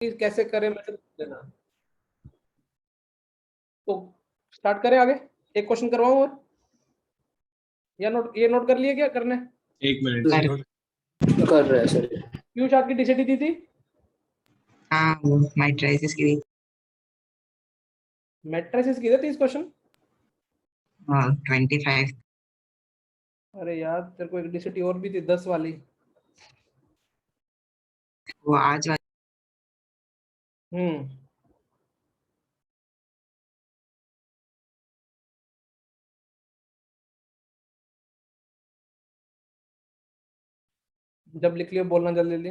कैसे करें मतलब देना। तो स्टार्ट करें आगे, एक क्वेश्चन करवाऊं और या नोट, ये नोट कर लिए क्या करना है? एक मिनट कर रहे हैं सर। पीयूष आपकी डीसीटी दी थी? हाँ वो मैट्रिसेस की मैट्रिसेस की थी 30 क्वेश्चन। 25। अरे यार तेरे को एक डीसीटी और भी थी 10 वाली। वो आज वाली हम्म जब लिख लियो बोलना जल्दी जल्दी।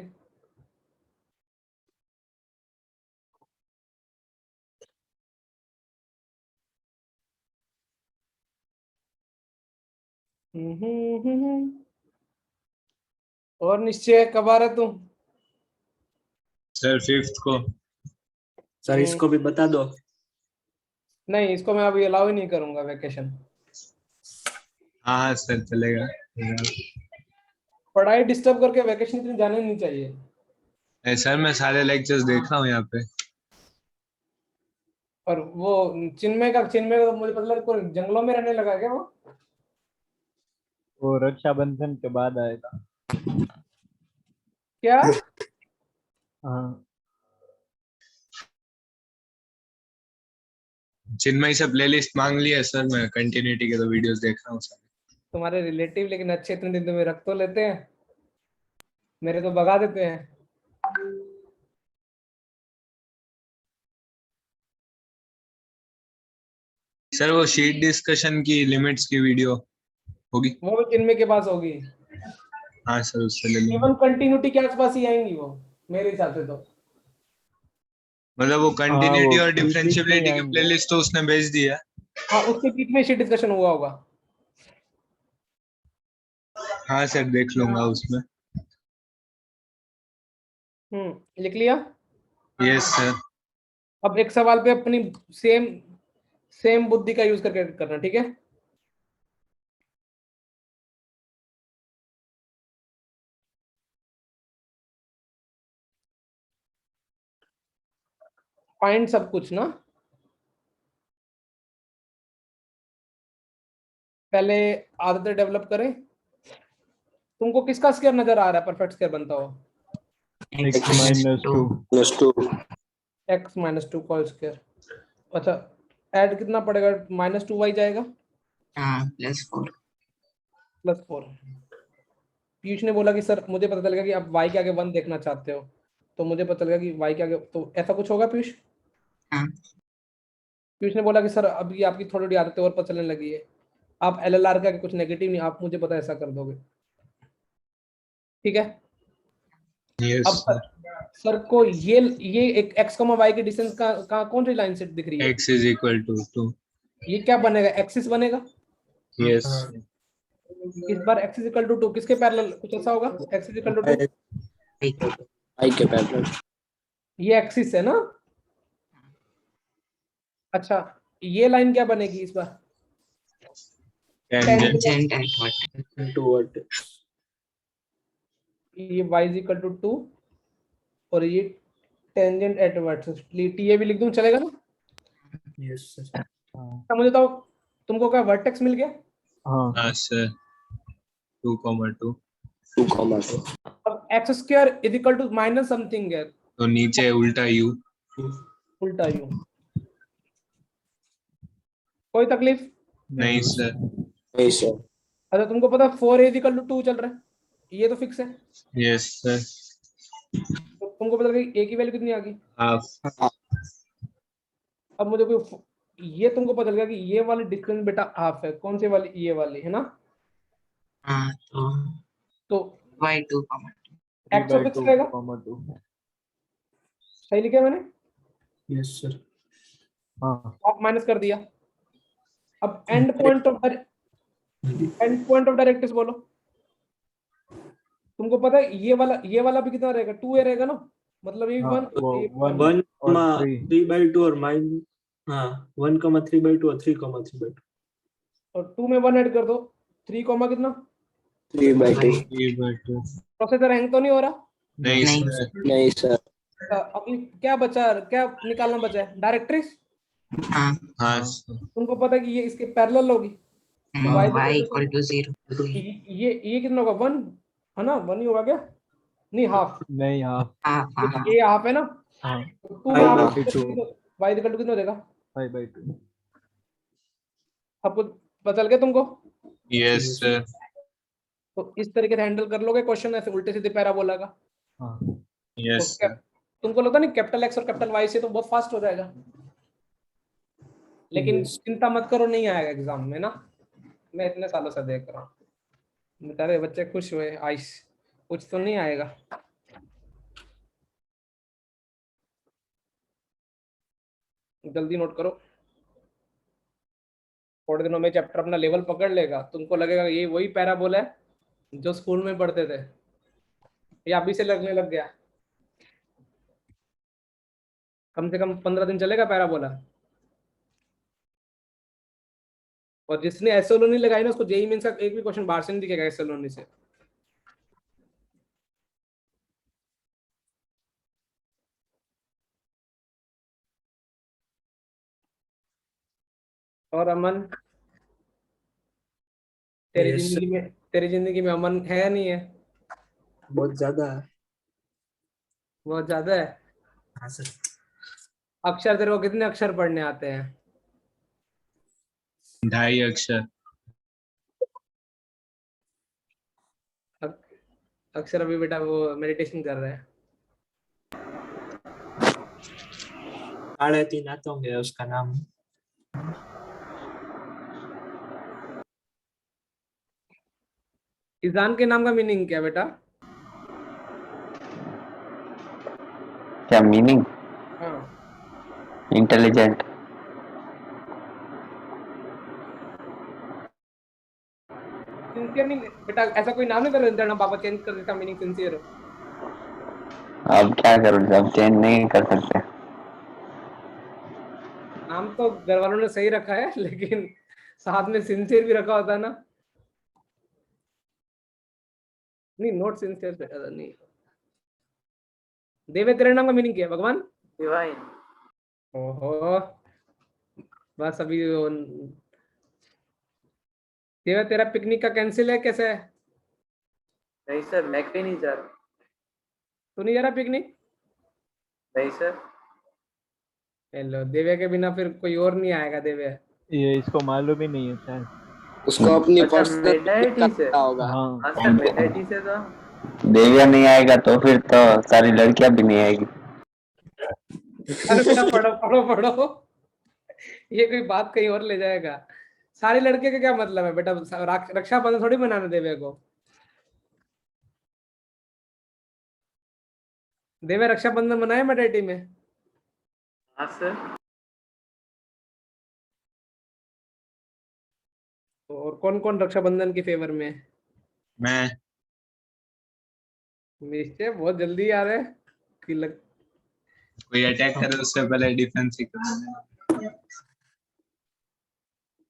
और निश्चय कब आ रहा तू? सर 5th को। सर इसको भी बता दो। नहीं, इसको मैं अभी अलाउ ही नहीं करूंगा वैकेशन। हाँ सर चलेगा। पढ़ाई डिस्टर्ब करके वैकेशन के लिए जाने नहीं चाहिए। सर मैं सारे लेक्चर्स देख रहा हूँ यहाँ पे। और वो चिन्मय का तो मुझे पता लगा कोई जंगलों में रहने लगा क्या वो रक्षाबंधन के बाद आएगा। क्या? हाँ चिन्मय से प्लेलिस्ट मांग लिया सर, मैं कंटिन्यूटी के तो वीडियोस देख रहा हूँ सर। तुम्हारे रिलेटिव लेकिन अच्छे इतने दिन तुम्हें रख तो लेते हैं, मेरे तो भगा देते हैं। सर वो शीट डिस्कशन की लिमिट्स की वीडियो होगी? वो भी चिन्मय के पास होगी। हाँ सर उससे ले लूंगा। इवन कंटिन्यूटी के आसपास ही आएंगी वो, मेरे हिसाब से तो। मतलब वो हाँ, कंटिन्यूटी वो और बीच में ही डिफरेंशिएबिलिटी की आएंगे। प्लेलिस्ट तो उसने भेज दिया। हाँ, उसके बीच में शीट डिस्कशन हुआ होगा। हाँ सर देख लूंगा उसमें। लिख लिया। Yes sir. अब एक सवाल पे अपनी सेम सेम बुद्धि का यूज करके करना, ठीक है? फाइंड सब कुछ ना, पहले आदतें डेवलप करें। तुमको किसका स्क्वायर नजर आ रहा है परफेक्ट स्क्वायर बनता हो? x-2 +2 x - 2 का स्क्वायर। अच्छा, ऐड कितना पड़ेगा? -2y जाएगा हाँ +4 +4। पीयूष ने बोला कि सर मुझे पता चलेगा कि आप y के आगे 1 देखना चाहते हो, तो मुझे पता चलेगा कि y के आगे, तो ऐसा कुछ होगा पीयूष? हाँ पीयूष ने बोला कि सर अभी आपकी थोड़ी थोड़ी आदतें और पता चलने लगी है, आप LLR के आगे कुछ नेगेटिव नहीं, आप मुझे पता है ऐसा कर दोगे, ठीक है? यस अब सर। सर को ये एक x, y की डिस्टेंस का कौन सी लाइन से दिख रही है? x is equal to 2। ये क्या बनेगा? एक्सिस बनेगा। यस। इस बार x = 2 किसके पैरेलल कुछ ऐसा होगा? x = 2, आई के पैरेलल। ये एक्सिस है ना। अच्छा, ये लाइन क्या बनेगी इस बार? टेंजेंट। टेंजेंट एट टूवर्ड ये y = 2 और ये टेंजेंट एट वर्टेक्स, ये भी लिख दूं चलेगा ना? Yes sir. अच्छा मुझे तो, तुमको क्या वर्टेक्स मिल गया? हाँ हाँ सर 2,2। 2,2 अब x² = माइनस समथिंग है, तो नीचे उल्टा u। उल्टा यू। कोई तकलीफ? नहीं सर। नहीं सर। अच्छा तुमको पता 4a = 2 चल रहा है, ये तो फिक्स है। Yes sir. तो तुमको पता लगा a की वैल्यू कितनी आ गई? हाफ। अब मुझे कोई, ये तुमको पता लगा कि ये वाली डिस्टेंस बेटा हाफ है, कौन सी वाली? ये वाली है ना। हाँ तो y2 x तो फिक्स रहेगा, 3/2, 2। सही लिखा मैंने? Yes sir. हाँ आप माइनस कर दिया। अब एंड पॉइंट ऑफ डायरेक्ट्रिक्स बोलो। तुमको पता है ये वाला भी कितना रहेगा? 2a रहेगा ना, मतलब ये हाँ, 1 वो 1 1, और 3 3/2 और माइन, हाँ 1,3/2 और 3,3/2 और 2 में 1 ऐड कर दो, 3 कॉमा कितना? 3/2। 3/2। प्रोसेसर हैंग तो नहीं हो रहा? नहीं नहीं। सर। नहीं सर। अभी क्या बचा, क्या निकालना बचा है? डायरेक्ट्रिक्स। हाँ हाँ तुमको पता है कि ये इसके पैरेलल होगी। y equal to 0 ये कितना होगा? 1 है ना? 1 ही होगा क्या? नहीं, हाफ। नहीं हाफ। half ये हाफ है ना? हाँ 2 Five half by two. y equal to कितना देगा? 5/2. आपको पता चल गया तुमको? Yes sir. तो इस तरीके से हैंडल कर लोगे क्वेश्चन, ऐसे उल्टे सीधे पैराबोला का। हाँ यस तो सर। तुमको लगता नहीं कैपिटल एक्स और कैपिटल वाई से तो बहुत फास्ट हो जाएगा, लेकिन Yes. चिंता मत करो, नहीं आएगा एग्जाम में ना। मैं इतने सालों से देख रहा हूँ, बेचारे बच्चे खुश हुए, आइस कुछ तो नहीं आएगा। जल्दी नोट करो, थोड़े दिनों में चैप्टर अपना लेवल पकड़ लेगा, तुमको लगेगा ये वही पैराबोला है जो स्कूल में पढ़ते थे, या अभी से लगने लग गया। कम से कम 15 दिन चलेगा पैराबोला। और जिसने एसोलोनी लगाई ना, उसको जेई मेंस का एक भी क्वेश्चन बाहर से नहीं दिखेगा एसोलोनी से। और अमन, Yes, sir. तेरी जिंदगी में अमन है या नहीं है? बहुत ज्यादा है। बहुत ज्यादा है। हाँ सर। अक्षर, तेरे को कितने अक्षर पढ़ने आते हैं? 2.5 अक्षर। अक्षर अभी बेटा वो मेडिटेशन कर रहे हैं। 3.5 आते होंगे उसका नाम। इजान के नाम का मीनिंग क्या बेटा? क्या मीनिंग? हाँ, इंटेलिजेंट। सिंसियर नहीं बेटा, ऐसा कोई नाम नहीं करो इंद्र नाम, पापा चेंज कर देता मीनिंग सिंसियर हो। अब क्या करूं, अब चेंज नहीं कर सकते। नाम तो घर वालों ने सही रखा है, लेकिन साथ में सिंसियर भी रखा होता है ना। नहीं, नोट सिंसियर बेटा, नहीं। देवे, तेरे नाम का मीनिंग क्या है? भगवान, डिवाइन। ओहो, बस अभी देवे, तेरा पिकनिक का कैंसिल है, कैसे है? नहीं सर, मैं कहीं नहीं जा रहा। तू नहीं जा रहा पिकनिक? नहीं सर। हेलो, देवे के बिना फिर कोई और नहीं आएगा। देवे, ये इसको मालूम ही नहीं है शायद। उसको अपनी अच्छा, पर्सनल मेटाइटी से। होगा। हाँ हाँ सर, मेटाइटी से तो। देविया नहीं आएगा तो फिर तो सारी लड़कियां भी नहीं आएगी। अरे बेटा, पढ़ो पढ़ो पढ़ो, ये कोई बात कहीं और ले जाएगा। सारी लड़के का क्या मतलब है बेटा? रक्षाबंधन थोड़ी मनाने देवे को। देवे रक्षाबंधन मनाए मेटाइटी में? हाँ सर। और कौन कौन रक्षाबंधन के फेवर में है? मैं। निश्चय, बहुत जल्दी आ रहे हैं कि कोई अटैक करे उससे पहले डिफेंस ही करना।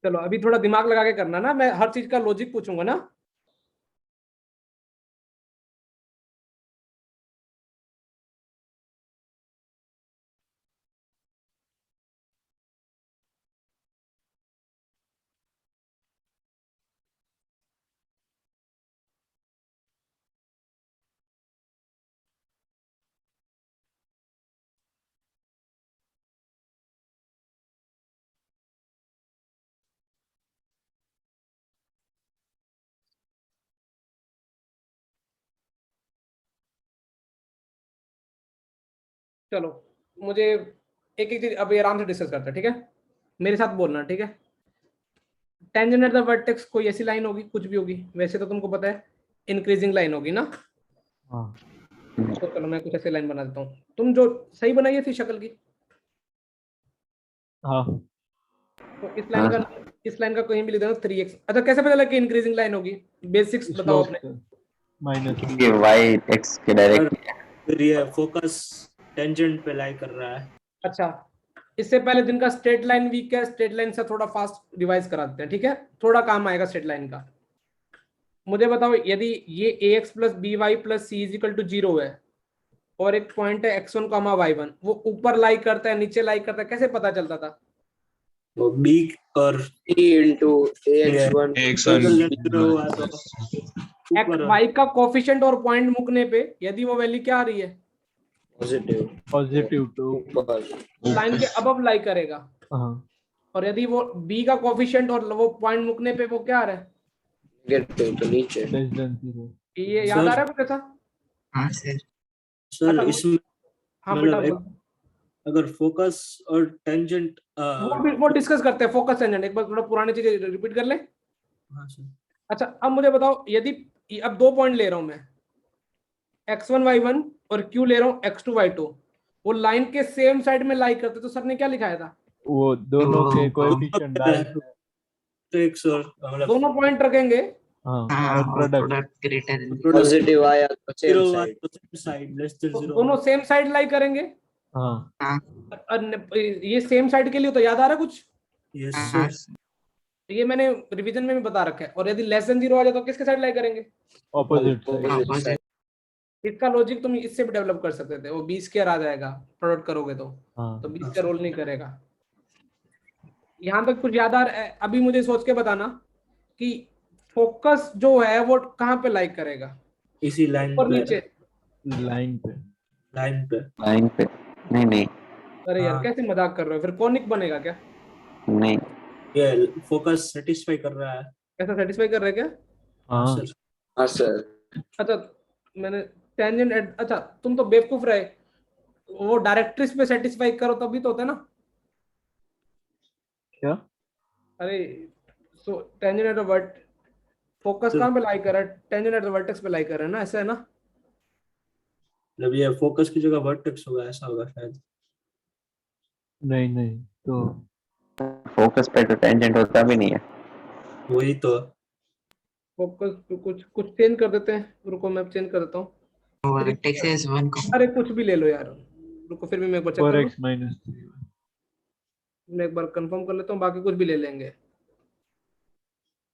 चलो अभी थोड़ा दिमाग लगा के करना ना, मैं हर चीज का लॉजिक पूछूंगा ना। चलो, मुझे एक एक चीज अभी आराम से डिस्कस करते हैं, ठीक है? मेरे साथ बोलना, ठीक है? टेंजेंट एट द वर्टेक्स कोई ऐसी लाइन होगी, कुछ भी होगी, वैसे तो तुमको पता है इंक्रीजिंग लाइन होगी ना। हाँ तो चलो मैं कुछ ऐसी लाइन बना देता हूँ, तुम जो सही बनाई थी शक्ल की। हाँ तो इस लाइन का कहीं भी लिख देना 3x। अच्छा, कैसे पता लगा कि इंक्रीजिंग लाइन होगी? बेसिक्स बताओ अपने। माइनस ये वाई एक्स के डायरेक्ट। फिर ये फोकस टेंजेंट पे लाई कर रहा है। अच्छा, इससे पहले जिनका स्ट्रेट लाइन वीक है, स्ट्रेट लाइन से थोड़ा फास्ट रिवाइज कराते हैं, ठीक है? थोड़ा काम आएगा स्ट्रेट लाइन का। मुझे बताओ, यदि ये ax plus b y plus c is equal to 0 है, और एक पॉइंट है x1 कॉमा y1, वो ऊपर लाई करता है नीचे लाई करता है, कैसे पता चलता था? वो बी और E into AX1 AX1 हुआ तो ऊपर y का कोफिशिएंट और पॉइंट मुकने पे यदि वो वैल्यू क्या आ रही है, पॉजिटिव पॉजिटिव टू ऊपर लाइन के अबव लाई करेगा, हाँ और यदि वो b का कोफिशिएंट और वो पॉइंट मुकने पे वो क्या आ रहा है, नेगेटिव तो नीचे। लेस देन 0 ये याद आ रहा है कुछ ऐसा? हाँ सर। सर अच्छा, इसमें हाँ बेटा मतलब बोल। अगर फोकस और टेंजेंट वो डिस्कस करते हैं, फोकस टेंजेंट, एक बार थोड़ा पुरानी चीजें रिपीट कर ले। हाँ सर अच्छा अब मुझे बताओ, यदि अब 2 पॉइंट ले रहा हूं मैं, x1 y1 और q ले रहा हूं x2 y2, वो लाइन के सेम साइड में लाई करते तो सर ने क्या लिखाया था? वो दोनों के वो- कोएफिशिएंट डाल दो तो एक सर मतलब दोनों पॉइंट रखेंगे, हाँ हाँ और और product product greater than positive आया तो same zero side. Side less than तो जीरो दोनों सेम साइड लाई करेंगे। हाँ हाँ ये सेम साइड के लिए तो याद आ रहा है कुछ? यस हाँ सर ये मैंने रिवीजन में भी बता रखा है। और यदि लेस देन 0 आ जाए तो किसके साइड लाई करेंगे? ऑपोजिट साइड ऑपोजिट इसका लॉजिक तुम इससे भी डेवलप कर सकते थे, वो 20 स्क्वायर आ जाएगा प्रोडक्ट करोगे तो हाँ 20 का रोल नहीं करेगा। यहाँ तक कुछ याद आ रहा है? अभी मुझे सोच के बताना कि फोकस जो है वो कहाँ पे लाइक करेगा, इसी लाइन ऊपर पे नीचे? लाइन पे लाइन पे लाइन पे नहीं नहीं अरे यार हाँ कैसे मजाक कर रहे हो, फिर कॉनिक बनेगा क्या? नहीं ये फोकस सेटिस्फाई कर रहा है ऐसा सेटिस्फाई कर रहे हैं क्या? हाँ हाँ सर हाँ सर। अच्छा मैंने टेंजेंट, अच्छा तुम तो बेवकूफ रहे, वो डायरेक्ट्रिक्स पे सेटिस्फाई करो तभी तो होता है ना। क्या अरे so tangent at vert, focus sir कहाँ पे लाई कर रहा है? टेंजेंट एट वर्टेक्स पे लाई कर रहा है ना, ऐसा है ना? जब ये फोकस की जगह वर्टेक्स होगा ऐसा होगा शायद नहीं नहीं तो फोकस पे तो टेंजेंट होता भी नहीं है वही तो फोकस पे कुछ कुछ चेंज कर देते हैं, रुको मैं चेंज कर देता हूँ। वर्टेक्स इज 1 अरे कुछ भी ले लो यार, रुको फिर भी मैं एक बार चेक कर लूँ, 4x माइनस 3 मैं एक बार कंफर्म कर लेता हूँ, बाकी कुछ भी ले लेंगे।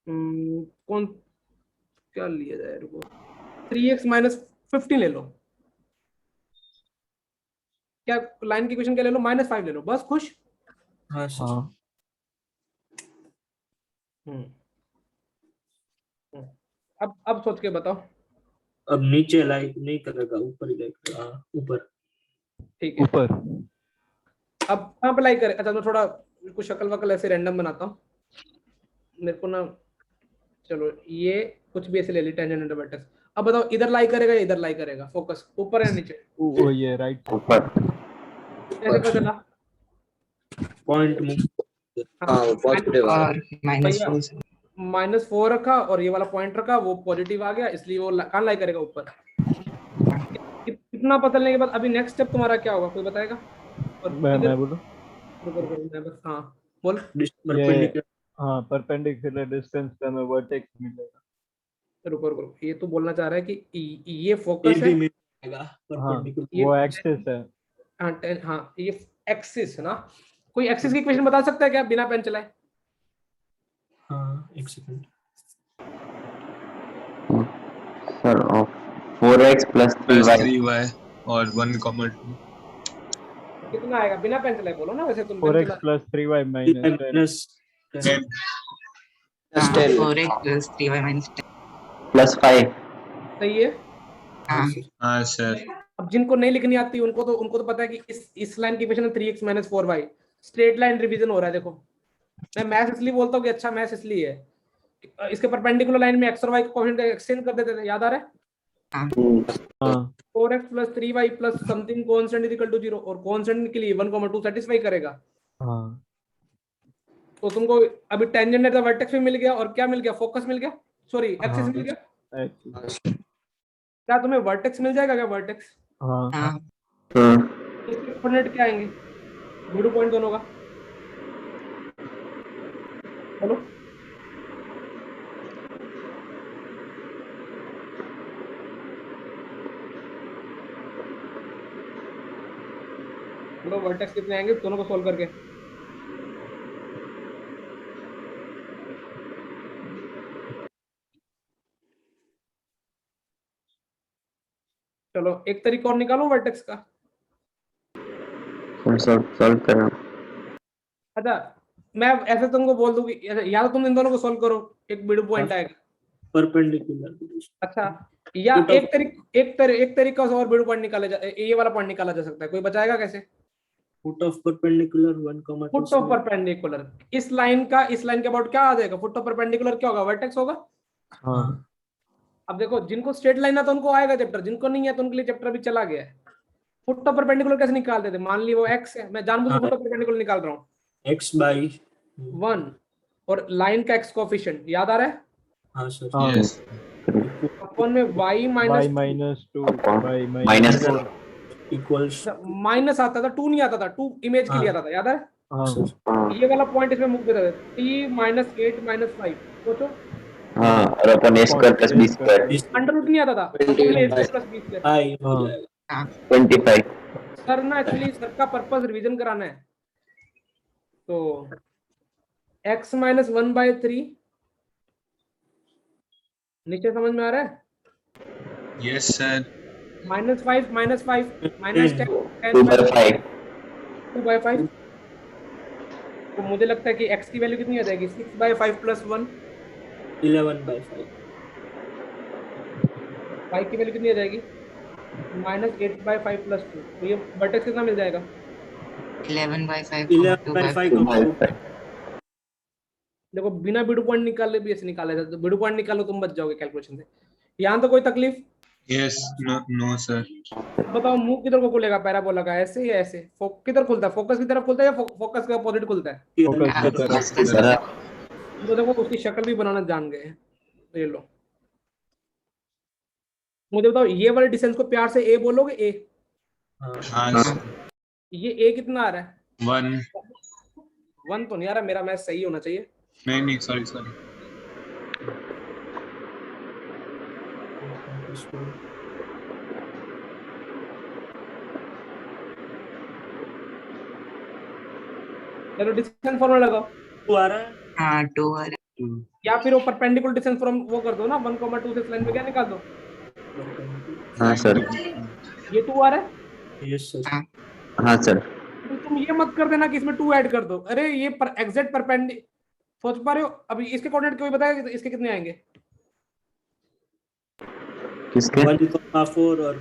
कौन क्या लिया जाए, रुको 3x माइनस 15 ले लो, क्या लाइन की इक्वेशन क्या ले लो, -5 ले लो, बस खुश। हाँ सर हाँ हम्म अब सोच के बताओ। अब नीचे लाइक नहीं करेगा ऊपर ही लाइक हाँ ऊपर ठीक है, ऊपर अब कहाँ पे लाइक करें? अच्छा मैं थोड़ा कुछ शक्ल वकल ऐसे रैंडम बनाता हूँ मेरे को ना, चलो ये कुछ भी ऐसे ले ली टेंजेंट वर्टेक्स। अब बताओ इधर लाई करेगा या इधर लाई करेगा, फोकस ऊपर या नीचे? वो ये राइट ऊपर कैसे पता चला? पॉइंट मूव हाँ हाँ वो पॉजिटिव आ रहा और माइनस भैया 4 -4 रखा और ये वाला पॉइंट रखा, वो पॉजिटिव आ गया, इसलिए वो कहाँ लाई करेगा, ऊपर। इतना पता चलने के बाद अभी नेक्स्ट स्टेप तुम्हारा क्या होगा, कोई बताएगा? और इधर मैं बोलूं रुको रुको मैं बस, हाँ बोल। ये परपेंडिकुलर हाँ परपेंडिकुलर डिस्टेंस पे हमें वर्टेक्स मिलेगा रुको रुको रुको, ये तो बोलना चाह रहा है कि ये ए फोकस है, भी मिल जाएगा हाँ परपेंडिकुलर ये वो एक्सेस है हाँ हाँ ये एक्सिस है ना। कोई एक्सिस की इक्वेशन बता सकता है क्या बिना पेन चलाए? हाँ एक second sir 4x plus plus 3y 3y और 1,2 कितना आएगा बिना पेन चलाए, बोलो ना, वैसे तुम पेन 4x चला। Plus 3y minus 10 minus 10 plus 10 4x plus 3y minus 10 plus 5 सही है। हाँ हाँ सर अब जिनको नहीं लिखनी आती उनको तो पता है कि इस लाइन की इक्वेशन है 3x minus 4y, straight line revision हो रहा है। देखो मैं मैथ इसलिए बोलता हूँ कि अच्छा मैथ इसलिए है, इसके परपेंडिकुलर लाइन में x और y को कोएफिशिएंट एक्सचेंज कर देते थे, याद आ रहा है? हाँ 4x plus 3y plus something constant is equal to 0, और कांस्टेंट के लिए 1,2 सेटिस्फाई करेगा। हाँ तो तुमको अभी टेंजेंट एट द वर्टेक्स भी मिल गया, और क्या मिल गया, फोकस मिल गया, सॉरी एक्सिस हाँ मिल गया। एक्सेस क्या तुम्हें वर्टेक्स मिल जाएगा क्या, वर्टेक्स? हाँ हाँ इसके कोऑर्डिनेट क्या आएंगे, मिडल पॉइंट दोनों का, बोलो। बोलो वर्टेक्स कितने आएंगे दोनों को सोल्व करके। चलो चलो एक तरीका और निकालो वर्टेक्स का। सॉल्व कर रहा हूँ। अच्छा मैं ऐसे तुमको बोल दूं कि या तो तुम इन दोनों को सॉल्व करो, एक मिड पॉइंट आएगा। परपेंडिकुलर। अच्छा या Put of- एक तरीका से और मिड पॉइंट निकाला जा, ये वाला पॉइंट निकाला जा सकता है, कोई बचाएगा कैसे? Foot of perpendicular 1, 2 foot of perpendicular, इस लाइन के अबाउट क्या आ जाएगा? फुट ऑफ परपेंडिकुलर क्या होगा? वर्टेक्स होगा। हाँ अब देखो जिनको स्ट्रेट लाइन है तो उनको आएगा चैप्टर, जिनको नहीं है तो उनके लिए चैप्टर अभी चला गया है। फुट ऑफ परपेंडिकुलर कैसे निकालते थे? मान ली वो x है, मैं जानबूझ के फुट ऑफ परपेंडिकुलर निकाल रहा हूँ, x बाई 1 और लाइन का x कोएफिशिएंट याद आ रहा है? हाँ सर हाँ Yes. अपन में y y minus -2 y minus -4 equals minus आता था, 2 नहीं आता था, 2 इमेज के लिए आता था, याद है? हाँ हाँ ये वाला पॉइंट इसमें मुक्त देता है, t -8 -5 सोचो, हाँ, और अपन square plus B square under root नहीं आता था, तो पहले a प्लस b स्क्वायर। आई हो हाँ। जाएगा 25। सर ना एक्चुअली सर का पर्पस रिवीजन कराना है, तो x - 1/3 नीचे समझ में आ रहा है? Yes, sir. -5 -5 -10 2/5 2/5। तो मुझे लगता है कि x की वैल्यू कितनी आ जाएगी? 6/5 + 1। 11/5 y की वैल्यू कितनी आ जाएगी? -8/5 + 2। तो ये वर्टेक्स कितना मिल जाएगा? 11/5 11/5 2/5 देखो बिना बिडू पॉइंट निकाले भी ऐसे निकाला जाता है, तो बिडू पॉइंट निकालो तुम बच जाओगे कैलकुलेशन से। यहाँ तो कोई तकलीफ? Yes. No, sir. बताओ मुंह किधर को खुलेगा पैराबोला का, ऐसे या ऐसे? किधर खुलता है? फोकस की तरफ खुलता है या फोकस के अपोजिट खुलता है? फोकस की तरफ जरा तो देखो उसकी शक्ल भी बनाना जान गए हैं। तो ये लो, मुझे बताओ ये वाले डिस्टेंस को प्यार से ए बोलोगे? ए, हाँ, sir. ये ए कितना आ रहा है? 1. 1 तो नहीं आ रहा, मेरा मैथ सही होना चाहिए। नहीं, sorry. चलो डिस्टेंस फॉर्मूला लगाओ, तू आ रहा है हाँ 2 आ रहा या फिर वो परपेंडिकुलर डिस्टेंस फ्रॉम वो कर दो ना, 1,2 से इस लाइन पे क्या निकाल दो? हाँ सर ये 2 आ रहा है, यस सर हाँ हाँ सर तो तुम ये मत कर देना कि इसमें 2 ऐड कर दो। अरे ये पर एग्जैक्ट परपेंडि सोच पा रहे हो? अभी इसके कोऑर्डिनेट कोई बताएगा इसके कितने आएंगे? किसके 1,4 और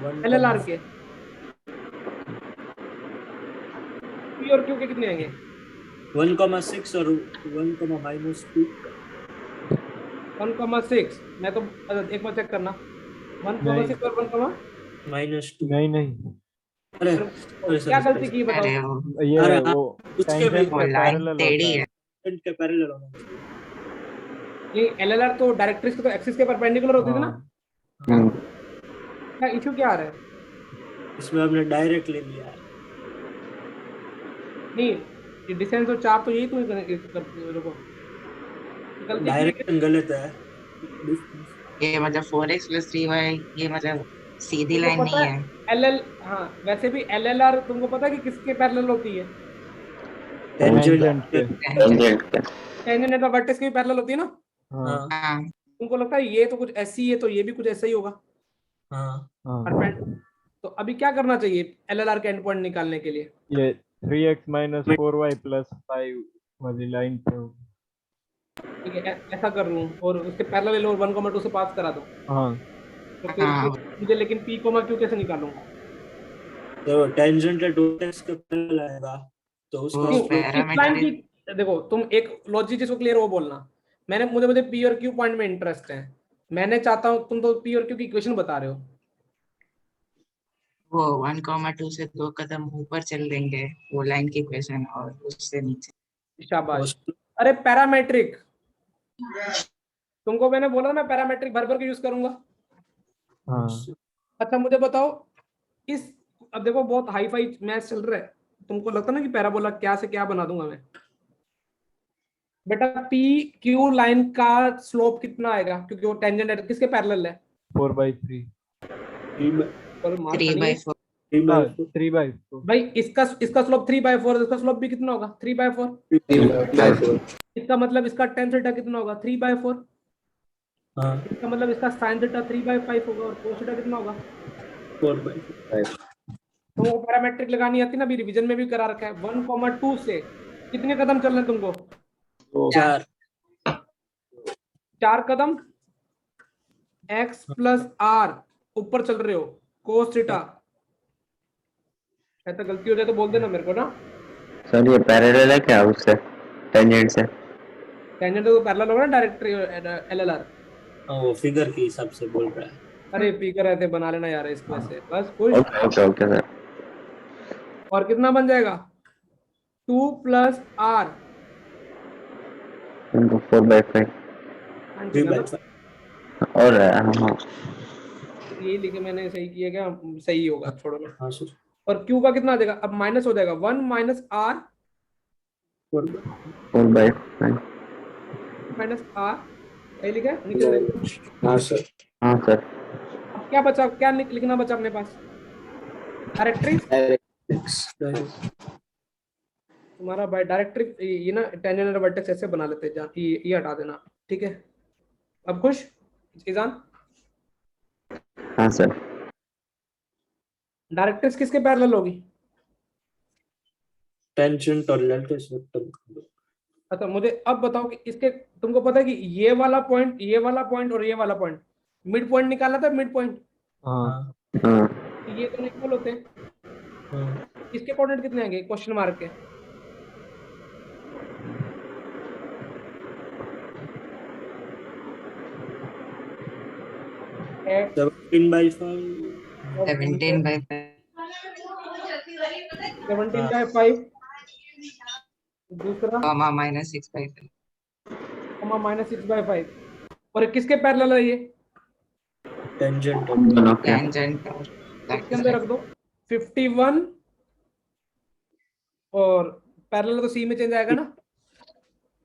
1, एलएलआर के पी और क्यू के कितने आएंगे? 1,6 और 1,-2 1,6 मैं तो एक बार चेक करना, 1,6 और 1, -2 नहीं अरे क्या गलती की बताओ? अरे वो ये अरे हाँ, वो उसके tangent भी के वो लाइन parallel टेढ़ी होता है। के पैरेलल होना चाहिए। ये एलएलआर तो डायरेक्ट्रिक्स के तो एक्सिस के परपेंडिकुलर होती थी ना, हाँ। क्या इशू क्या आ रहा है? इसमें हमने डायरेक्ट ले लिया है नहीं ये डिस्टेंस तो 4 तो यही तो रुको गलती की है। डायरेक्शन गलत है ये मतलब 4x + 3y, ये मतलब सीधी तुमको लाइन पता नहीं है। एलएल हाँ वैसे भी एलएलआर तुमको पता है कि किसके पैरेलल होती है? Tangent के टेंजेंट के टेंजेंट और वर्टेक्स की पैरेलल होती है ना। हाँ हाँ तुमको लगता है ये तो कुछ ऐसी है तो ये भी कुछ ऐसा ही होगा? हाँ हाँ परपेंड तो अभी क्या करना चाहिए एलएलआर के एंड पॉइंट निकालने के लिए? ये 3x - 4y + 5 वाली लाइन पे होगा। ठीक है ऐसा कर लूँ और उसके पैरेलल और 1,2 से पास करा दो, हाँ तो फिर हाँ। मुझे लेकिन p, q कैसे निकालूंगा? तो टेंजेंट वर्टेक्स के पैरेलल आएगा तो उसका वो नहीं, स्लोप इस लाइन की देखो तुम एक लॉजिक जिसको क्लियर वो बोलना, मुझे p और q पॉइंट में इंटरेस्ट है, मैंने चाहता हूँ तुम तो p और q की इक्वेशन बता रहे हो। वो 1,2 से 2 कदम ऊपर चल देंगे वो लाइन की इक्वेशन, और उससे नीचे शाबाश। अरे पैरामेट्रिक, तुमको मैंने बोला मैं पैरामेट्रिक भर भर के यूज करूंगा। हाँ अच्छा मुझे बताओ इस, अब देखो बहुत हाई फाई मैथ चल रहा है, तुमको लगता ना कि पैराबोला क्या से क्या बना दूंगा मैं? बेटा पी क्यू लाइन का स्लोप कितना आएगा क्योंकि वो टेंजेंट है, किसके पैरेलल है? 4/3 और मार्क करिए। 3/4 3/4 भाई इसका स्लोप 3/4, इसका स्लोप भी कितना होगा? 3/4। इसका मतलब इसका tan थीटा कितना होगा? 3/4। हाँ इसका मतलब इसका sin थीटा 3/5 होगा और cos थीटा कितना होगा? 4/5 तो पैरामेट्रिक लगानी आती ना, अभी रिवीजन में भी करा रखा है। 1,2 से कितने कदम चलने तुमको? 4 4 कदम। x प्लस आर ऊपर चल रहे हो, कोस थीटा। ऐसा गलती हो जाए तो बोल देना मेरे को ना। सर ये पैरेलल है क्या उससे, टेंजेंट से? टेंजेंट तो पैरेलल होगा ना डायरेक्ट एलएलआर। वो फिगर के हिसाब से बोल रहा है। अरे पीकर रहते बना लेना यार इसको ऐसे, बस खुश। Okay okay okay sir. और कितना बन जाएगा? 2 प्लस आर 4/5 3/5 और हाँ यही लिखे मैंने, सही किया क्या? सही होगा, छोड़ो ना। हाँ सर। और क्यू का कितना आ जाएगा? अब माइनस हो जाएगा 1 माइनस आर 4/5 माइनस आर। सही लिखा है नीचे से? हाँ सर। हाँ सर। अब क्या बचा, क्या लिखना बचा अपने पास? डायरेक्ट्रिक्स। तुम्हारा बाय डायरेक्ट्रिक ये ना टेंजेंट और वर्टेक्स ऐसे बना लेते हैं, ये हटा देना, ठीक है? अब खुश इजान? हाँ सर। डायरेक्ट्रिक्स किसके पैरेलल होगी? टेंजेंट और लेटेस्ट वेक्टर। अच्छा मुझे अब बताओ कि इसके, तुमको पता है कि ये वाला पॉइंट, ये वाला पॉइंट और ये वाला पॉइंट, मिड पॉइंट निकालना था, मिड पॉइंट। हाँ हाँ ये तो इक्वल होते हैं। इसके कोऑर्डिनेट कितने आएंगे क्वेश्चन मार्क के? X 17/5 17/5 दूसरा कॉमा -6/5 -6/5। और ये किसके पैरेलल है? ये टेंजेंट दोनों के। टेंजेंट और इसके अंदर रख दो 51 और पैरेलल तो सी में चेंज आएगा ना।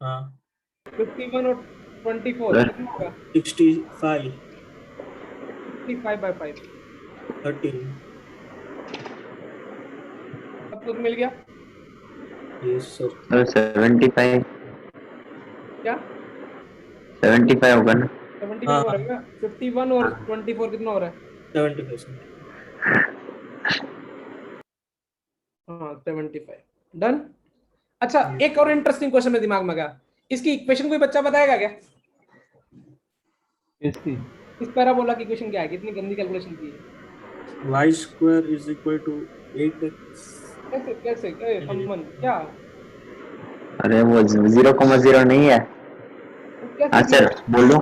हाँ 51 और 24 कितना होगा? 65 65/5। 13 सब कुछ मिल गया यस सर। सर 75 क्या? 75 होगा ना? 75 हाँ, हो रहा है। 51 और 24 कितना हो रहा है? 70%। हाँ 75 डन। अच्छा एक और इंटरेस्टिंग क्वेश्चन मेरे दिमाग में गया, इसकी इक्वेशन कोई बच्चा बताएगा क्या? इसकी इस पैराबोला की इक्वेशन क्या है? कितनी गंदी कैलकुलेशन की है? y² is equal to 8x। कैसे कैसे अमन क्या? अरे वो 0,0 नहीं है? कैसे हाँ सर बोल दूं?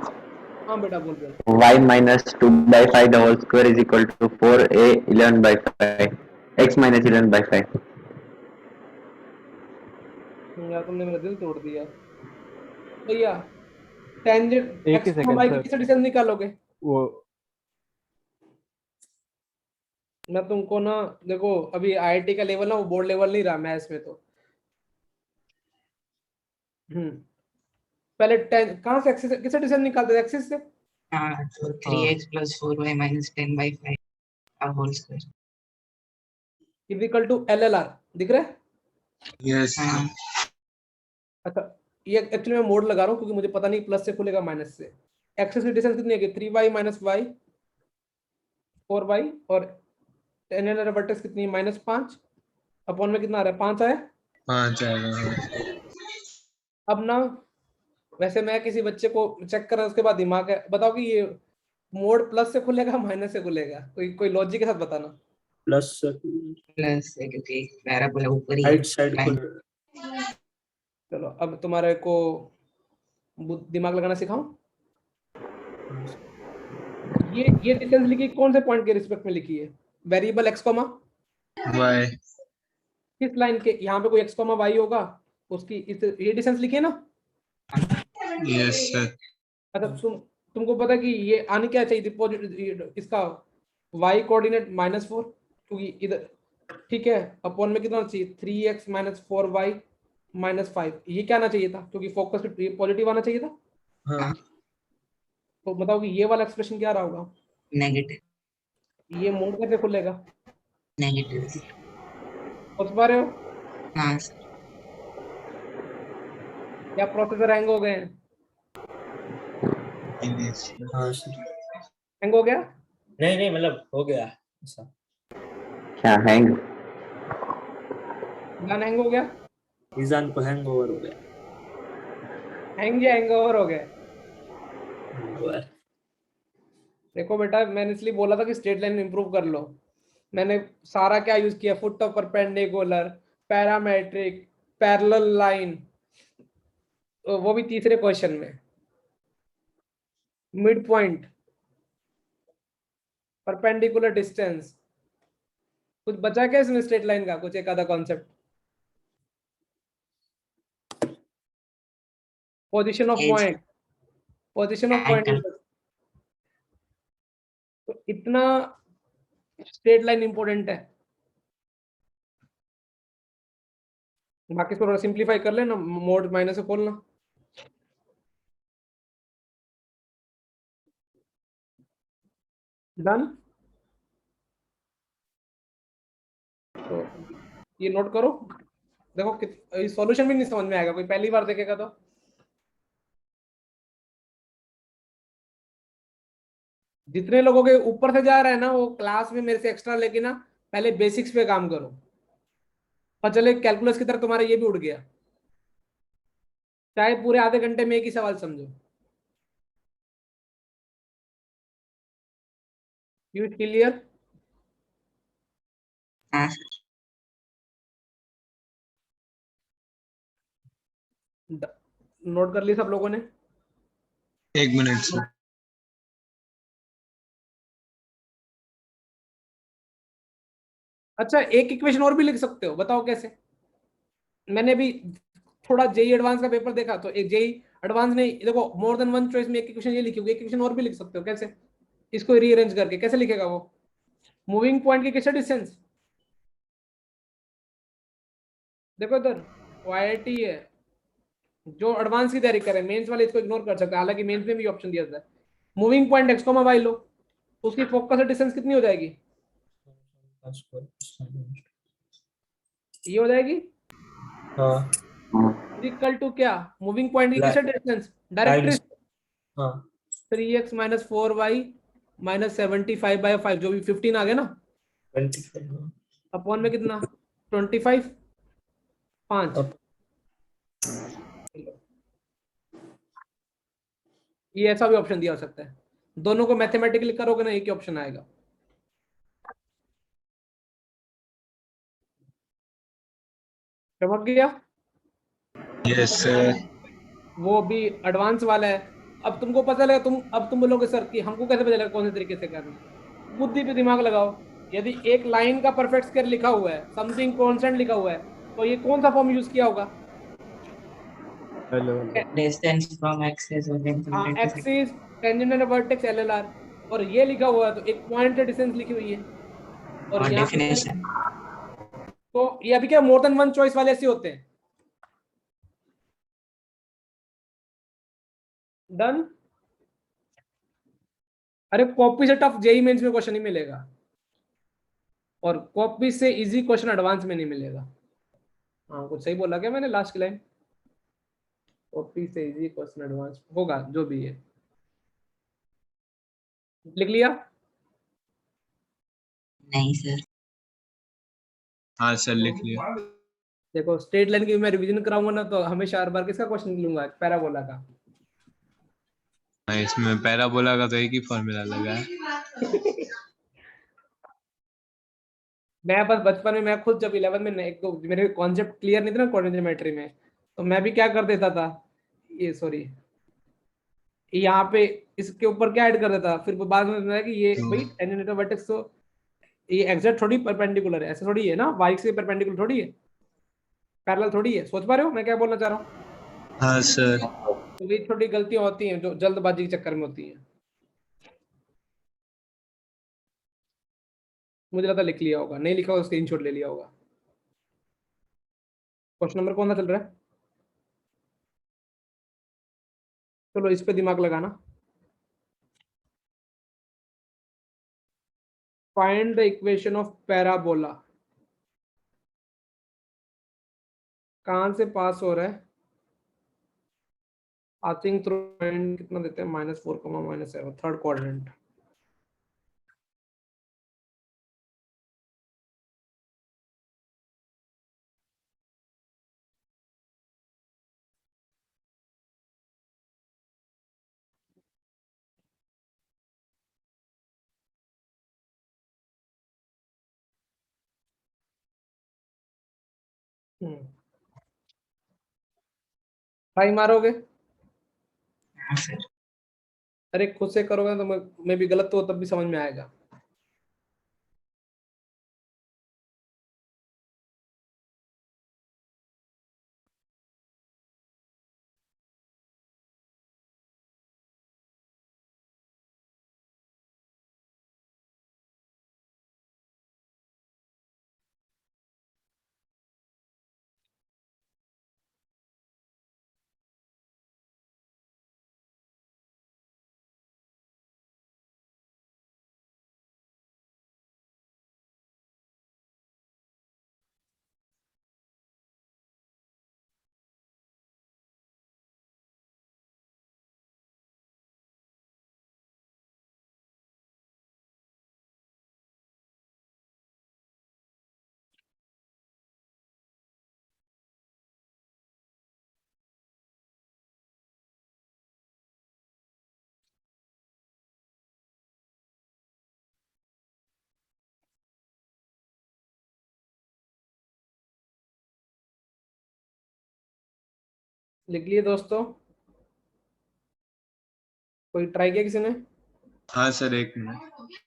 हाँ बेटा बोल रहे y minus 2/5 the whole square is equal to 4a 11/5 x minus 11/5। यार तुमने मेरा दिल तोड़ दिया भैया। टेंजेंट एक ही x सेकंड y सर। की किससे डिस्टेंस निकालोगे? वो मैं तुमको ना, देखो अभी आईआईटी का लेवल ना वो बोर्ड लेवल नहीं रहा मैथ्स में तो। पहले 10 कहाँ से एक्सिस किससे डिस्टेंस निकालते थे? एक्सिस से। हाँ तो 3x + 4y - 10/5 का whole square. Equal to LLR दिख रहा है? यस हाँ अच्छा ये एक्चुअली मैं मोड लगा रहा हूँ क्योंकि मुझे पता नहीं प्लस से खुलेगा माइनस से। एक्सिस की डिस्टेंस कितनी है? 3y - y 4y और टेंजेंट वर्टेक्स कितनी है? -5 अपॉन में कितना आ रहा है? 5 आया। 5 आएगा। अब ना वैसे मैं किसी बच्चे को चेक कर रहा हूं उसके बाद दिमाग है, बताओ कि ये मोड प्लस से खुलेगा माइनस से खुलेगा? कोई लॉजिक के साथ बताना। प्लस प्लस है क्योंकि पैराबोला ऊपर ही है। Right side line। चलो अब तुम्हारे को दिमाग लगाना सिखाऊं। ये डिस्टेंस लिखी कौन से पॉइंट के रिस्पेक्ट में लिखी है? वेरिएबल x, y किस लाइन के? यहाँ पे कोई x, y होगा उसकी ये डिस्टेंस लिखी है ना। Yes sir. अच्छा तुमको पता है कि ये आने क्या चाहिए थी? इसका y कोऑर्डिनेट -4 क्योंकि इधर, ठीक है, अपॉन में कितना चाहिए? 3x - 4y - 5। ये क्या आना चाहिए था? क्योंकि फोकस पॉजिटिव आना चाहिए था। हाँ तो बताओ कि ये वाला एक्सप्रेशन क्या रहा होगा? नेगेटिव ये मोड कैसे खुलेगा? नेगेटिव। सोच पा रहे हो? हाँ सर। या प्रोसेसर हैंग हो गए हैं? हाँ सर। हैंग हो गया? नहीं मतलब हो गया। ऐसा। क्या हैंग? डन, हैंग हो गया, ईजान को हैंगओवर हो गया। हैंग या हैंगओवर हो गया। हैंगओवर। देखो बेटा, मैंने इसलिए बोला था कि स्ट्रेट लाइन इंप्रूव कर लो। मैंने सारा क्या यूज किया, foot of perpendicular, parametric, parallel line, वो भी तीसरे क्वेश्चन में, मिड पॉइंट, परपेंडिकुलर डिस्टेंस। कुछ बचा क्या इसमें स्ट्रेट लाइन का, कुछ एक आधा concept? Position of as point, position of point. Angle तो इतना स्ट्रेट लाइन इंपॉर्टेंट है। बाकी थोड़ा सिंप्लीफाई कर लेना, मोड माइनस से खोलना। डन। तो ये नोट करो। देखो सॉल्यूशन भी नहीं समझ में आएगा, कोई पहली बार देखेगा तो। जितने लोगों के ऊपर से जा रहा है ना, वो क्लास में मेरे से एक्स्ट्रा लेके ना पहले बेसिक्स पे काम करो, और चले कैलकुलस की तरफ तुम्हारा ये भी उड़ गया, चाहे पूरे आधे घंटे में एक ही सवाल समझो। You clear? हाँ नोट कर ली सब लोगों ने? 1 मिनट सर। अच्छा, एक इक्वेशन और भी लिख सकते हो, बताओ कैसे? मैंने भी थोड़ा जेई एडवांस का पेपर देखा, तो एक जेई एडवांस ने देखो मोर देन वन चॉइस में एक इक्वेशन ये लिखी होगी, एक इक्वेशन और भी लिख सकते हो। कैसे? इसको रीअरेंज करके कैसे लिखेगा वो? मूविंग पॉइंट की किससे डिस्टेंस, देखो इधर वाईटी है। जो एडवांस की तैयारी करे, मेंस वाले इसको इग्नोर कर सकते हैं, हालांकि मेंस में भी ऑप्शन दिया जाता है। Moving point X comma Y लो, उसकी फोकस से डिस्टेंस कितनी हो जाएगी? ये हो जाएगी हाँ इक्वल टू क्या, मूविंग पॉइंट की किससे डिस्टेंस, टाइम्स। डायरेक्ट्रिक्स। हाँ 3x माइनस 4y माइनस 75/5, जो भी 15 आ गया ना, 25। अपॉन में कितना, 25, 5। अब ये ऐसा भी ऑप्शन दिया हो सकता है। दोनों को मैथमेटिकली करोगे ना, एक ही ऑप्शन आएगा। समझ गया? Yes sir. वो भी एडवांस वाला है। अब तुमको पता लगा, अब तुम बोलोगे सर कि हमको कैसे पता लगा कौन से तरीके से करना है? बुद्धि पे दिमाग लगाओ। यदि एक लाइन का परफेक्ट स्क्वायर लिखा हुआ है, समथिंग कांस्टेंट लिखा हुआ है, तो ये कौन सा फॉर्म यूज किया होगा? हेलो डिस्टेंस फ्रॉम एक्सेस हाँ, एक्सिस, टेंजेंट वर्टेक्स, एलएलआर। और ये लिखा हुआ है तो एक पॉइंट से डिस्टेंस लिखी हुई है। और और यहाँ पे डेफिनेशन तो ये अभी क्या मोर देन वन चॉइस वाले ऐसे होते हैं। डन। अरे कॉपी से टफ जेई मेंस में क्वेश्चन नहीं मिलेगा, और कॉपी से इजी क्वेश्चन एडवांस में नहीं मिलेगा। हाँ, कुछ सही बोला क्या मैंने लास्ट की लाइन? कॉपी से इजी क्वेश्चन एडवांस होगा, जो भी है। लिख लिया? नहीं सर। हाँ सर लिख लिया। देखो स्ट्रेट लाइन की मैं रिवीजन कराऊंगा ना, तो हमेशा हर बार किसका क्वेश्चन लूंगा, पैराबोला का। हाँ, इसमें पैराबोला का तो एक ही फॉर्मूला लगा है। मैं बस बचपन में, मैं खुद जब 11 में एक तो मेरे कॉन्सेप्ट क्लियर नहीं थे ना कोऑर्डिनेट ज्योमेट्री में, तो मैं भी क्या कर देता था, ये सॉरी, यहाँ पे इसके ऊपर क्या ऐड कर देता, फिर बाद में बताया कि ये भाई टेंजेंट वर्टेक्स, तो ये एग्जैक्ट थोड़ी परपेंडिकुलर है, ऐसे थोड़ी है ना, वाई से परपेंडिकुलर थोड़ी है, पैरेलल थोड़ी है। सोच पा रहे हो मैं क्या बोलना चाह रहा हूँ? हाँ सर। तो ये छोटी गलतियां होती हैं जो जल्दबाजी के चक्कर में होती हैं। मुझे लगा लिख लिया होगा, नहीं लिखा होगा स्क्रीनशॉट ले लिया होगा। क्वेश्चन नंबर कौन सा चल रहा है? चलो इस पे दिमाग लगाना। Find the equation of parabola. कहां से पास हो रहा है? पासिंग थ्रू पॉइंट कितना देते हैं, -4, -7, थर्ड क्वाड्रेंट। ट्राई मारोगे? हाँ सर। अरे खुद से करोगे तो मैं भी गलत तो तब भी समझ में आएगा। लिख लिए दोस्तों? कोई ट्राई किया किसी ने? हाँ सर, एक मिनट।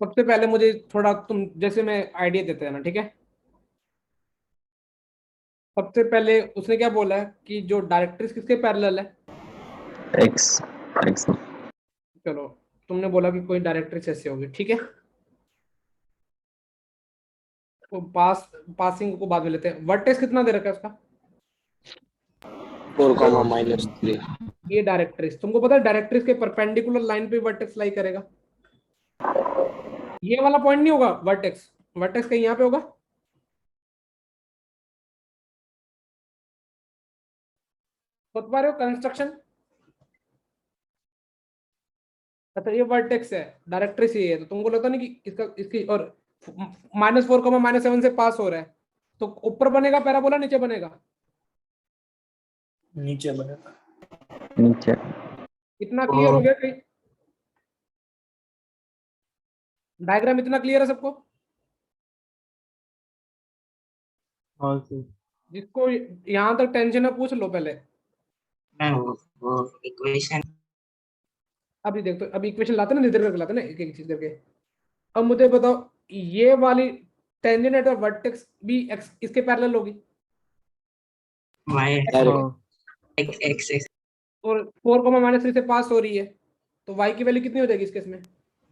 सबसे पहले मुझे थोड़ा तुम जैसे मैं आइडिया देते हैं ना, ठीक है? सबसे पहले उसने क्या बोला है कि जो डायरेक्ट्रिक्स किसके पैरेलल है? X X चलो, तुमने बोला कि कोई डायरेक्ट्रिक्स ऐसे होगी, ठीक है? तो पासिंग को बाद में लेते हैं। वर्टेक्स कितना दे रखा है उसका? 4 comma minus 3. ये डायरेक्ट्रिक्स, तुमको पता है डायरेक्ट्रिक्स के परपेंडिकुलर लाइन पे वर्टेक्स लाई करेगा। ये वाला पॉइंट नहीं होगा वर्टेक्स, वर्टेक्स कहीं यहाँ पे होगा। सोच पा रहे हो कंस्ट्रक्शन? अच्छा, ये वर्टेक्स है, डायरेक्ट्रिक्स ये है, तो तुमको लगता नहीं कि इसका इसकी और -4, -7 से पास हो रहा है, तो ऊपर बनेगा पैराबोला, नीचे बनेगा? नीचे बनेगा। नीचे। इतना क्लियर हो गया कहीं? डायग्राम इतना क्लियर है सबको? हाँ सर। जिसको यहाँ तक टेंशन है पूछ लो पहले। मैं वो इक्वेशन अभी देखो, अभी इक्वेशन लाते ना, निर्धारित करके लाते ना, एक एक चीज करके। अब मुझे बताओ, ये वाली टेंजेंट और वर्टेक्स भी इसके पैरेलल होगी, वाई Direct. हाँ एक्स एक्स एक्स और 4, -3 से पास हो रही है, तो y की वैल्यू कितनी हो जाएगी इस केस में?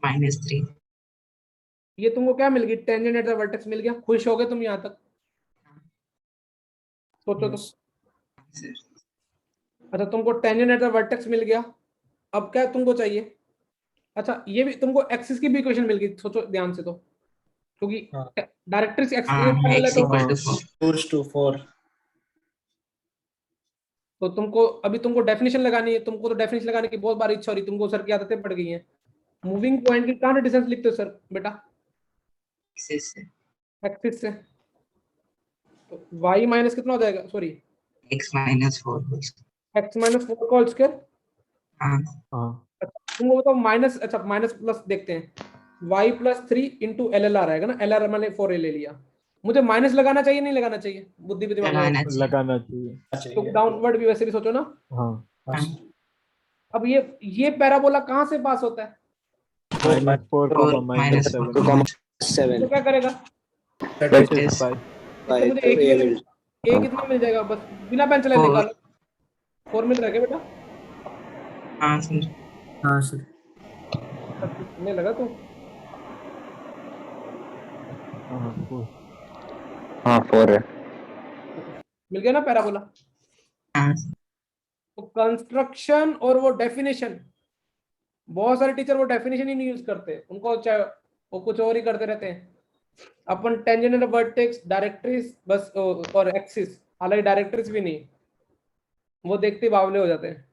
-3। ये तुमको क्या मिल गई? टेंजेंट एट द वर्टेक्स मिल गया। खुश हो गए तुम यहाँ तक? सोचो तो। अच्छा, तुमको टेंजेंट एट द वर्टेक्स मिल गया, अब क्या तुमको चाहिए? अच्छा, ये भी तुमको एक्सिस की भी इक्वेशन मिल गई, सोचो ध्यान से तो, क्योंकि हाँ। डायरेक्ट्रिक्स एक्सिस हाँ, के पैरेलल है, x तो = 4। 4:4. तो तुमको अभी तुमको डेफिनेशन लगानी है। तुमको तो डेफिनेशन लगाने की बहुत बार इच्छा हो रही, तुमको सर की आदतें पड़ गई हैं। मूविंग पॉइंट की कहाँ डिस्टेंस लिखते हो सर बेटा? एक्सिस से एक्सिस से। तो y माइनस कितना हो जाएगा, सॉरी, x -4 x-4 का होल स्क्वायर। हाँ हाँ तुमको बताओ माइनस, अच्छा माइनस प्लस देखते हैं, y+3 into L L R आएगा ना, एल आर मैंने 4 ले लिया। मुझे माइनस लगाना चाहिए नहीं लगाना चाहिए? बुद्धि भी दिमाग में, लगाना चाहिए। लगाना चाहिए। तो चाहिए। डाउनवर्ड भी वैसे भी सोचो ना। हाँ हाँ, हाँ, अब ये पैराबोला कहाँ से पास होता है? -4, और -7 2 comma तो 7. क्या करेगा? satisfy। इससे मुझे एक ही मिल, एक कितना मिल जाएगा? बस बिना पेन चलाए 4। निकालो। 4 मिल रहा है क्या बेटा? हाँ सर। हाँ सर। करने लगा तू? हाँ 4। हाँ 4 है। मिल गया ना पैराबोला? हाँ तो कंस्ट्रक्शन और वो डेफिनेशन, बहुत सारे टीचर वो डेफिनेशन ही नहीं यूज करते, उनको चाहे वो कुछ और ही करते रहते हैं। अपन टेंजेंट वर्टेक्स डायरेक्ट्रिक्स बस और एक्सिस, हालांकि डायरेक्ट्रिक्स भी नहीं, वो देखते ही बावले हो जाते हैं।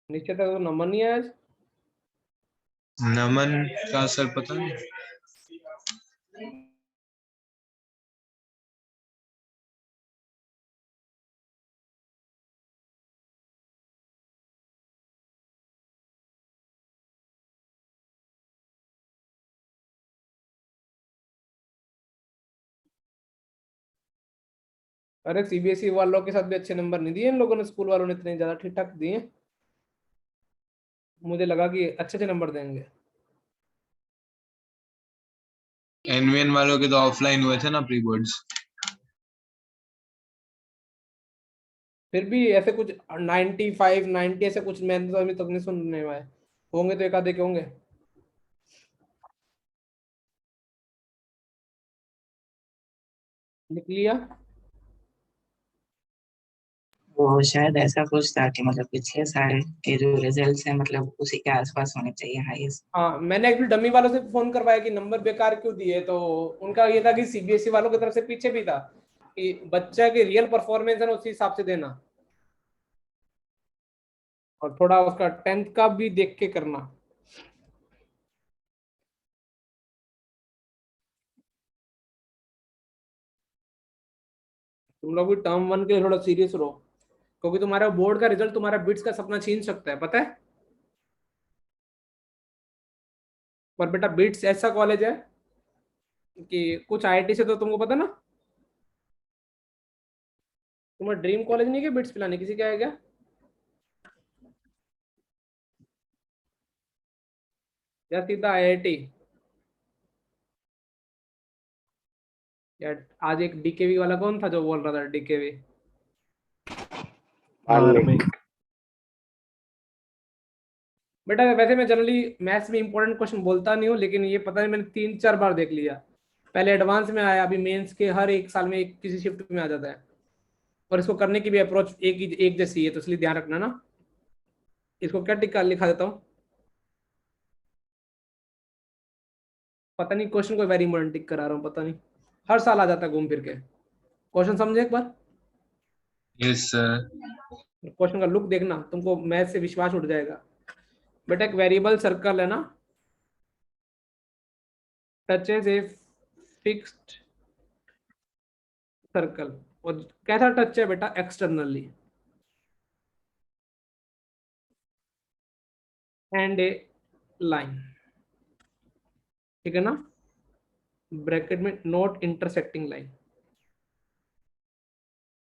नीचे तक तो नंबर नहीं आया आज। नमन का सर पता नहीं। अरे सीबीएसई वालों के साथ भी अच्छे नंबर नहीं दिए इन लोगों ने, स्कूल वालों ने इतने ज्यादा ठीक ठाक दिए। मुझे लगा कि अच्छे अच्छे नंबर देंगे। एनवीएन वालों के तो ऑफलाइन हुए थे ना प्री बोर्ड्स। फिर भी ऐसे कुछ 95 90 ऐसे कुछ मैंने तो अभी तक नहीं सुनने में आए। होंगे तो एक आधे के होंगे। लिख लिया। वो शायद ऐसा कुछ था कि मतलब पिछले साल के जो रिजल्ट्स है मतलब उसी के आसपास होने चाहिए हाईएस्ट। हाँ, मैंने एक्चुअली डमी वालों से फोन करवाया कि नंबर बेकार क्यों दिए, तो उनका ये था कि सीबीएसई वालों की तरफ से पीछे भी था कि बच्चा की रियल परफॉर्मेंस है ना उसी हिसाब से देना, और थोड़ा उसका 10th का भी देख के करना। तुम लोग भी टर्म 1 के लिए थोड़ा सीरियस रहो, क्योंकि तुम्हारा बोर्ड का रिजल्ट तुम्हारा बिट्स का सपना छीन सकता है, पता है। पर बेटा बिट्स ऐसा कॉलेज है कि कुछ आईआईटी से तो तुमको पता ना, तुम्हारा ड्रीम कॉलेज नहीं है बिट्स पिलाने, किसी का है क्या? या सीधा आईआईटी? यार आज एक डीकेवी वाला कौन था जो बोल रहा था डीकेवी? Marmik. बेटा वैसे मैं जनरली मैथ्स में इंपॉर्टेंट क्वेश्चन बोलता नहीं हूँ, लेकिन ये पता नहीं मैंने 3-4 बार देख लिया। पहले एडवांस में आया, अभी मेंस के हर एक साल में एक किसी शिफ्ट में आ जाता है, और इसको करने की भी अप्रोच एक जैसी है, तो इसलिए ध्यान रखना ना। इसको क्या टिक्का लिखा देता हूँ, पता नहीं क्वेश्चन को वेरी इंपॉर्टेंट टिक करा रहा हूँ, पता नहीं। हर साल आ जाता है घूम फिर के। क्वेश्चन समझे एक बार? Yes sir. क्वेश्चन का लुक देखना, तुमको मैथ से विश्वास उठ जाएगा। बेटा एक वेरिएबल सर्कल है ना, टचेज ए फिक्स्ड सर्कल, और कैसा टच है बेटा? एक्सटर्नली, एंड ए लाइन, ठीक है ना, ब्रैकेट में नॉट इंटरसेक्टिंग लाइन,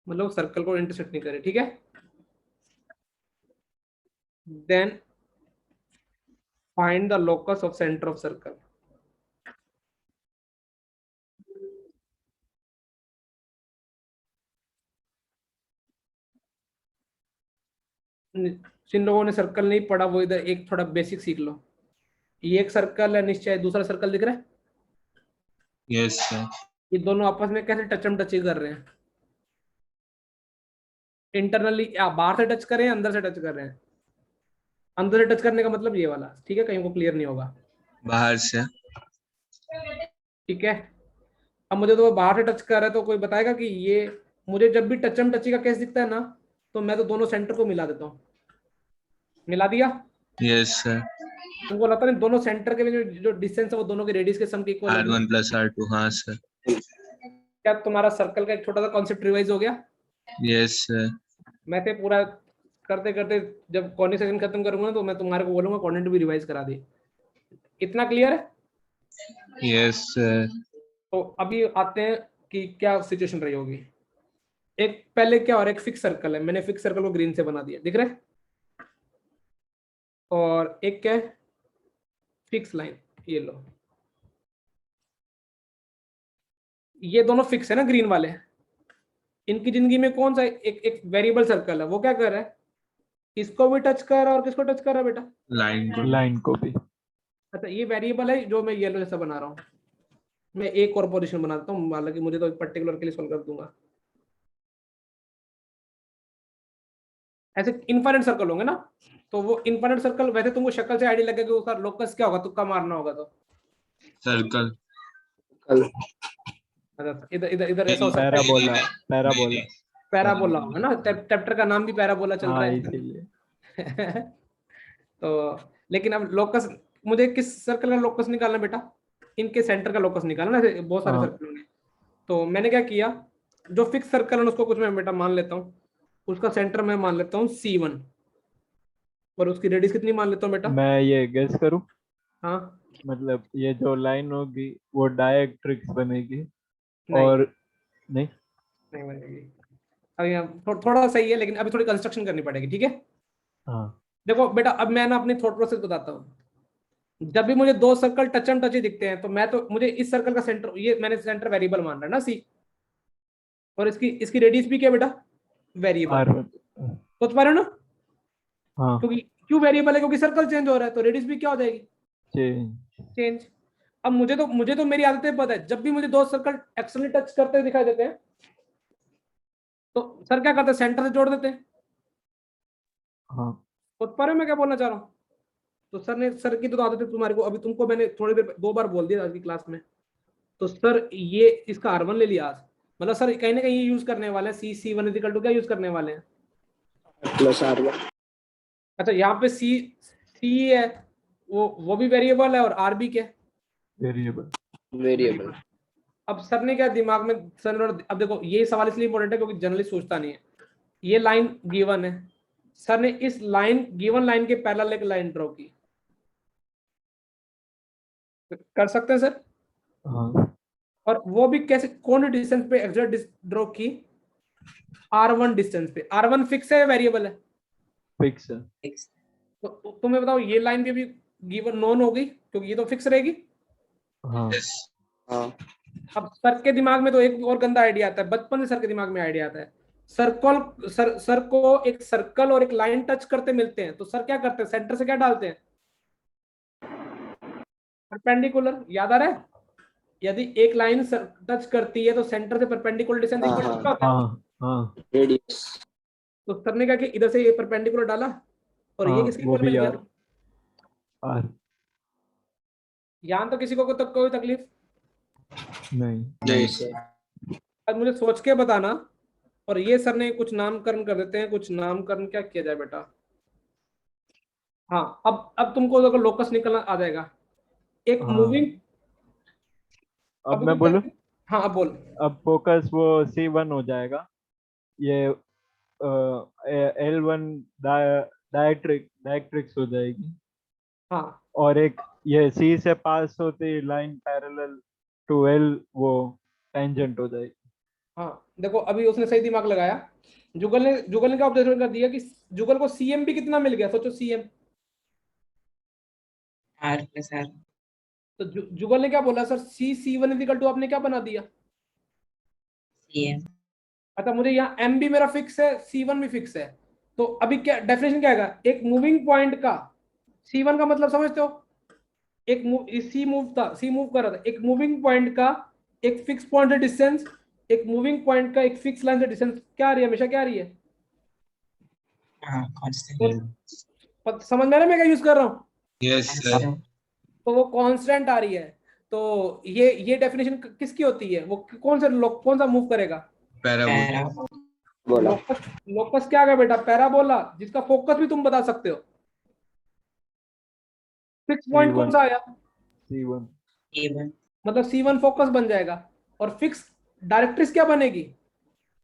मतलब सर्कल को इंटरसेक्ट नहीं करे, ठीक है। Then find the locus of centre of circle. जिन लोगों ने सर्कल नहीं पढ़ा वो इधर एक थोड़ा बेसिक सीख लो। ये एक सर्कल है निश्चय, दूसरा सर्कल दिख रहा है, यस सर। ये दोनों आपस में कैसे टचम टच कर रहे हैं? इंटरनली, आप बाहर से टच कर रहे हैं, अंदर से टच कर रहे हैं। अंदर से टच करने का मतलब ये वाला, ठीक है, कहीं को क्लियर नहीं होगा, बाहर से। ठीक है। अब मुझे तो वो बाहर से टच कर रहा है, तो कोई बताएगा कि ये, मुझे जब भी टचम टची का केस दिखता है ना, तो मैं तो दोनों सेंटर को मिला देता हूँ। मिला दिया? Yes sir. तुमको लगता है दोनों सेंटर के लिए जो डिस्टेंस है वो दोनों के रेडियस के सम के इक्वल है? R1 + R2। हाँ सर। क्या तुम्हारा सर्कल का एक छोटा सा कॉन्सेप्ट रिवाइज हो गया? Yes sir. मैं तो पूरा करते करते जब कॉर्डिनेट सेक्शन खत्म करूंगा ना, तो मैं तुम्हारे को बोलूंगा कॉर्डिनेट भी रिवाइज करा दी। इतना क्लियर है? Yes sir. तो अभी आते हैं कि क्या सिचुएशन रही होगी। एक पहले क्या, और एक फिक्स सर्कल है, मैंने फिक्स सर्कल को ग्रीन से बना दिया, दिख रहा है। और एक क्या है, फिक्स लाइन, ये लो, ये दोनों फिक्स है ना ग्रीन वाले। इनकी जिंदगी में कौन सा एक एक वेरिएबल सर्कल है, वो क्या कर रहा है? इसको भी टच कर रहा है और किसको टच कर रहा है बेटा? लाइन को। लाइन को भी। अच्छा, ये वेरिएबल है जो मैं येलो जैसा बना रहा हूँ। मैं एक और पोजीशन बना देता हूँ, हालांकि मुझे तो पर्टिकुलर के लिए सॉल्व कर दूंगा। ऐसे इनफाइनाइट सर्कल होंगे ना, तो वो इनफाइनाइट सर्कल वैसे तुमको शक्ल से आइडिया लगेगा कि उसका लोकस क्या होगा, तुक्का मारना होगा तो। सर्कल। कल अच्छा, इधर इधर इधर ऐसा हो सकता है, पैराबोला, पैराबोला। पैराबोला होगा ना, चैप्टर का नाम भी पैराबोला चल रहा हाँ है। इसीलिए। तो लेकिन अब लोकस, मुझे किस सर्कल का लोकस निकालना बेटा, इनके सेंटर का लोकस निकालना ना, ऐसे बहुत सारे हाँ। सर्कल होंगे। तो मैंने क्या किया, जो फिक्स सर्कल है उसको कुछ मैं बेटा मान लेता हूँ, उसका सेंटर मैं मान लेता हूँ C1, और उसकी रेडियस कितनी मान लेता हूँ बेटा। मैं ये गेस करूं, हाँ, मतलब ये जो लाइन होगी वो डायरेक्ट्रिक्स बनेगी नहीं और नहीं। नहीं बनेगी। अभी थोड़ा सही है, लेकिन अभी थोड़ी कंस्ट्रक्शन करनी पड़ेगी, ठीक है। हाँ देखो बेटा, अब मैं ना अपनी थॉट प्रोसेस बताता हूँ। जब भी मुझे दो सर्कल टच एंड टच ही दिखते हैं, तो मैं तो मुझे इस सर्कल का सेंटर, ये मैंने सेंटर वेरिएबल मान रहा है ना C, और इसकी इसकी रेडियस भी क्या बेटा, वेरिएबल। R1। सोच पा रहे हो ना, हाँ क्योंकि क्यों वेरिएबल है, क्योंकि सर्कल चेंज हो रहा है, तो रेडियस भी क्या हो जाएगी, चेंज। चेंज। अब मुझे तो मेरी आदतें पता है, जब भी मुझे दो सर्कल एक्सटर्नली टच करते हुए दिखाई देते हैं, तो सर क्या करते हैं, सेंटर से जोड़ देते हैं। हाँ सोच पा रहे हो मैं क्या बोलना चाह रहा हूँ। तो सर की तो आदत है तुम्हारे को, अभी तुमको मैंने थोड़ी देर 2 बार बोल दिया आज की क्लास में। तो सर ये इसका R1 ले लिया आज, मतलब सर कहीं ना कहीं ये यूज करने वाले हैं, C1 इक्वल टू क्या यूज करने वाले हैं। Plus R1। अच्छा, यहाँ पे C है, वो भी वेरिएबल है, और R भी क्या है, वेरिएबल। वेरिएबल। अब सर ने क्या दिमाग में, अब देखो ये सवाल इसलिए इंपॉर्टेंट है क्योंकि जनरली सोचता नहीं है। ये लाइन गिवन है, सर ने इस लाइन गिवन लाइन के पैरेलल एक लाइन ड्रॉ की, कर सकते हैं सर। हाँ और वो भी कैसे, कौन डिस्टेंस पे एग्जैक्ट ड्रॉ की, R1 डिस्टेंस पे। R1 फिक्स है, वेरिएबल है। फिक्स है। तो तुम्हें बताओ, ये लाइन भी गिवन नॉन होगी क्योंकि ये तो फिक्स रहेगी। हाँ हाँ अब सर के दिमाग में तो एक और गंदा आइडिया आता है, बचपन से सर के दिमाग में आइडिया आता है। सर को एक सर्कल और एक लाइन टच करते मिलते हैं, तो सर क्या करते हैं, सेंटर से क्या डालते हैं, परपेंडिकुलर। याद आ रहा है, यदि एक लाइन टच करती है तो सेंटर से परपेंडिकुलर डिस्टेंस हाँ इक्वल टू क्या होता है। हाँ हाँ रेडियस। तो सर ने क्या कि इधर से ये परपेंडिकुलर डाला, और ये हाँ किसके वो इक्वल मिल भी गया। R। यहाँ तो किसी को तो कोई तकलीफ। नहीं। नहीं सर। अब मुझे सोच के बताना। और ये सर ने कुछ नामकरण कर देते हैं, कुछ नामकरण क्या किया जाए बेटा। हाँ, अब तुमको देखो लोकस निकलना आ जाएगा, एक हाँ मूविंग। अब अभी मैं बोलूं, हाँ, अब बोल। अब फोकस वो C1 हो जाएगा, ये L1 डायरेक्ट्रिक्स हो जाएगी, हाँ और एक ये C से पास होती लाइन पैरेलल टू L वो टेंजेंट हो जाएगी। हाँ, देखो अभी उसने सही दिमाग लगाया। जुगल ने क्या ऑब्जर्वेशन कर दिया कि जुगल को CM भी कितना मिल गया, सोचो CM। R+R। तो जुगल ने क्या बोला, सर C1 इक्वल टू आपने क्या बना दिया। CM। अच्छा, मुझे यहाँ M भी मेरा फिक्स है, C1 भी फिक्स है। तो अभी क्या डेफिनेशन क्या आएगा, एक मूविंग पॉइंट का C1 का मतलब समझते हो, एक सी मूव कर रहा था, एक मूविंग पॉइंट का एक फिक्स पॉइंट से डिस्टेंस, एक मूविंग पॉइंट का एक फिक्स लाइन से डिस्टेंस क्या आ रही है, हमेशा क्या आ रही है। हाँ कांस्टेंट। समझ में आ रहा है मैं क्या यूज कर रहा हूँ। Yes sir. तो वो कांस्टेंट आ रही है। तो ये डेफिनेशन किसकी होती है, वो कौन सा मूव करेगा। पैराबोला। बोला। लोकस क्या है बेटा, पैराबोला, जिसका फोकस भी तुम बता सकते हो। फिक्स पॉइंट कौन C1। सा आया, C1। A1। मतलब C1 फोकस बन जाएगा, और फिक्स डायरेक्ट्रिक्स क्या बनेगी,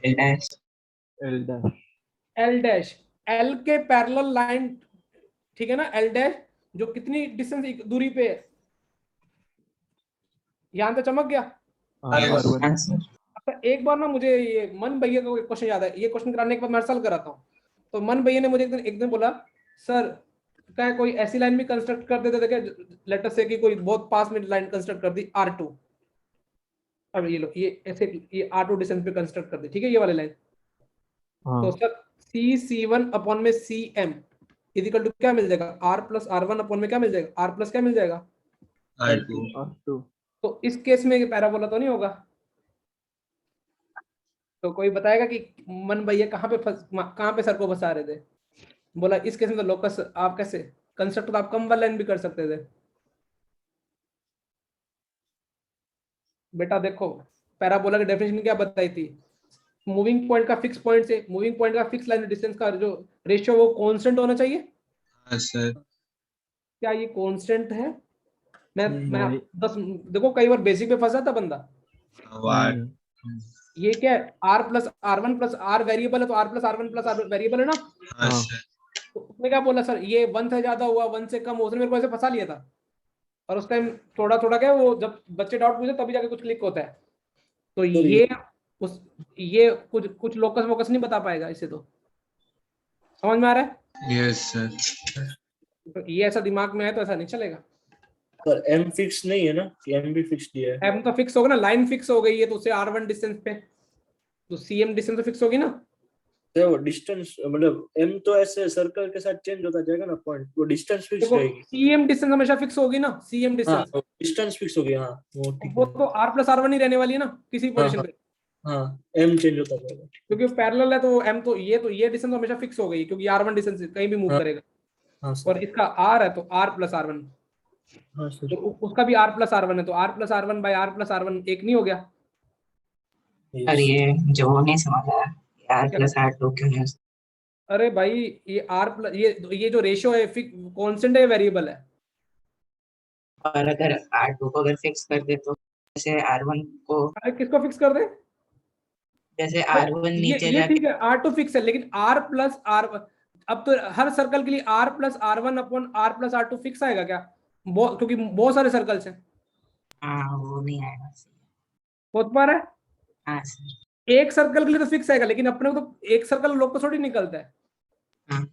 L'। L dash. L dash. L के पैरेलल लाइन, ठीक है ना, L डैश जो कितनी डिस्टेंस दूरी पे है, यहां तो चमक गया। R1। हाँ सर। अच्छा, एक बार ना मुझे ये मन भैया का क्वेश्चन याद है, ये क्वेश्चन कराने के बाद मैं हर साल कराता हूँ। तो मन भैया ने मुझे एक दिन बोला, सर क्या कोई ऐसी लाइन भी कंस्ट्रक्ट कर देते थे क्या, लेटर से कि कोई बहुत पास में लाइन कंस्ट्रक्ट कर दी R2। अब ये लो, ये ऐसे ये R2 डिस्टेंस पे कंस्ट्रक्ट कर दी, ठीक है, ये वाली लाइन। हाँ तो सर C1 अपॉन में CM इक्वल टू क्या मिल जाएगा, R+R1 अपॉन में क्या मिल जाएगा, R प्लस क्या मिल जाएगा। R2। R2। तो इस केस में पैराबोला तो नहीं होगा। तो कोई बताएगा कि मन भैया कहाँ पे सर को फंसा रहे थे। बोला इस केस में तो लोकस आप कैसे कंस्ट्रक्ट तो आप कम वाला लाइन भी कर सकते थे। बेटा देखो पैराबोला की डेफिनेशन क्या बताई थी, मूविंग पॉइंट का फिक्स पॉइंट से मूविंग पॉइंट का फिक्स लाइन डिस्टेंस का जो रेशियो वो कांस्टेंट होना चाहिए। हाँ सर। क्या ये कांस्टेंट है? मैं नहीं। 10 देखो कई बार बेसिक पे फंस जाता बंदा। ये क्या है r plus r1 plus r variable है तो r plus r1 plus r variable है ना। हाँ हाँ। सर। तो उसने क्या बोला सर ये 1 से ज्यादा हुआ 1 से कम हुआ, उसने मेरे को ऐसे फंसा लिया था। और उस टाइम थोड़ा थोड़ा क्या वो जब बच्चे डाउट पूछे तभी जाके कुछ क्लिक होता है। तो ये कुछ कुछ लोकस वोकस नहीं बता पाएगा इसे, तो समझ में आ रहा है। Yes sir. तो ये ऐसा दिमाग में है तो ऐसा नहीं चलेगा। पर एम फिक्स नहीं है ना, कि एम भी फिक्स दिया है। एम तो फिक्स होगा ना, लाइन फिक्स हो गई है तो उसे r1 डिस्टेंस पे तो cm डिस्टेंस तो फिक्स होगी ना। तो वो डिस्टेंस मतलब एम तो ऐसे सर्कल के साथ चेंज होता जाएगा ना पॉइंट, वो डिस्टेंस फिक्स देखो रहेगी। cm डिस्टेंस हमेशा फिक्स होगी ना, cm हाँ डिस्टेंस डिस्टेंस फिक्स हो गया, हाँ वो ठीक वो है। तो r प्लस r1 ही रहने वाली है ना किसी हाँ पोजीशन हाँ पे, हाँ, एम चेंज होता जाएगा। क्योंकि पैरेलल है तो m तो ये डिस्टेंस हमेशा फिक्स हो गई क्योंकि r1 डिस्टेंस कहीं भी मूव हाँ करेगा। हाँ सर। और इसका r है तो r प्लस r1, हाँ सर। तो उसका भी r प्लस r1 है तो r plus r1 by r plus r1 एक नहीं हो गया। और यस। ये जो वो नहीं समझ आया आर क्या? प्लस आर टू क्यों नहीं होता? अरे भाई ये r प्लस ये जो रेशियो है कांस्टेंट है वेरिएबल है। और अगर आर टू को अगर फिक्स कर दे तो जैसे आर वन को, अरे किसको फिक्स कर दे? जैसे आर वन नीचे ये जाके ठीक है r2 फिक्स है लेकिन r प्लस r, अब तो हर सर्कल के लिए r plus r1 upon r plus r2 fix आएगा क्या? क्योंकि बहुत सारे सर्कल्स हैं। हाँ वो नहीं आएगा। बहुत बार है हाँ सर। एक सर्कल के लिए तो फिक्स आएगा लेकिन अपने को तो एक सर्कल लोग को थोड़ी निकलता है। हाँ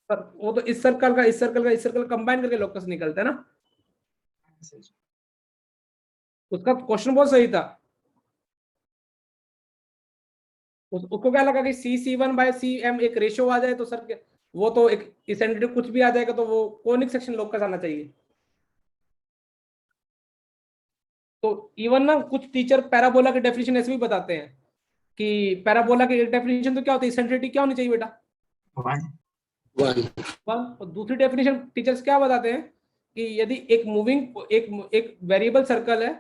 पर वो तो इस सर्कल का इस सर्कल का इस सर्कल कंबाइन करके लोकस निकलता है ना। सर। उसका क्वेश्चन बहुत सही था। उसको क्या लगा कि C1 बाय CM एक रेशियो आ जाए तो सर वो तो एक इसेंट्रिक कुछ भी आ जाएगा तो वो कोनिक सेक्शन लोकस आना चाहिए। तो इवन ना कुछ टीचर पैराबोला की डेफिनेशन ऐसे भी बताते हैं कि पैराबोला की एक डेफिनेशन तो क्या होती है, इसेंट्रिसिटी क्या होनी चाहिए बेटा? 1 1 वन। और दूसरी डेफिनेशन टीचर्स क्या बताते हैं कि यदि एक मूविंग एक वेरिएबल सर्कल है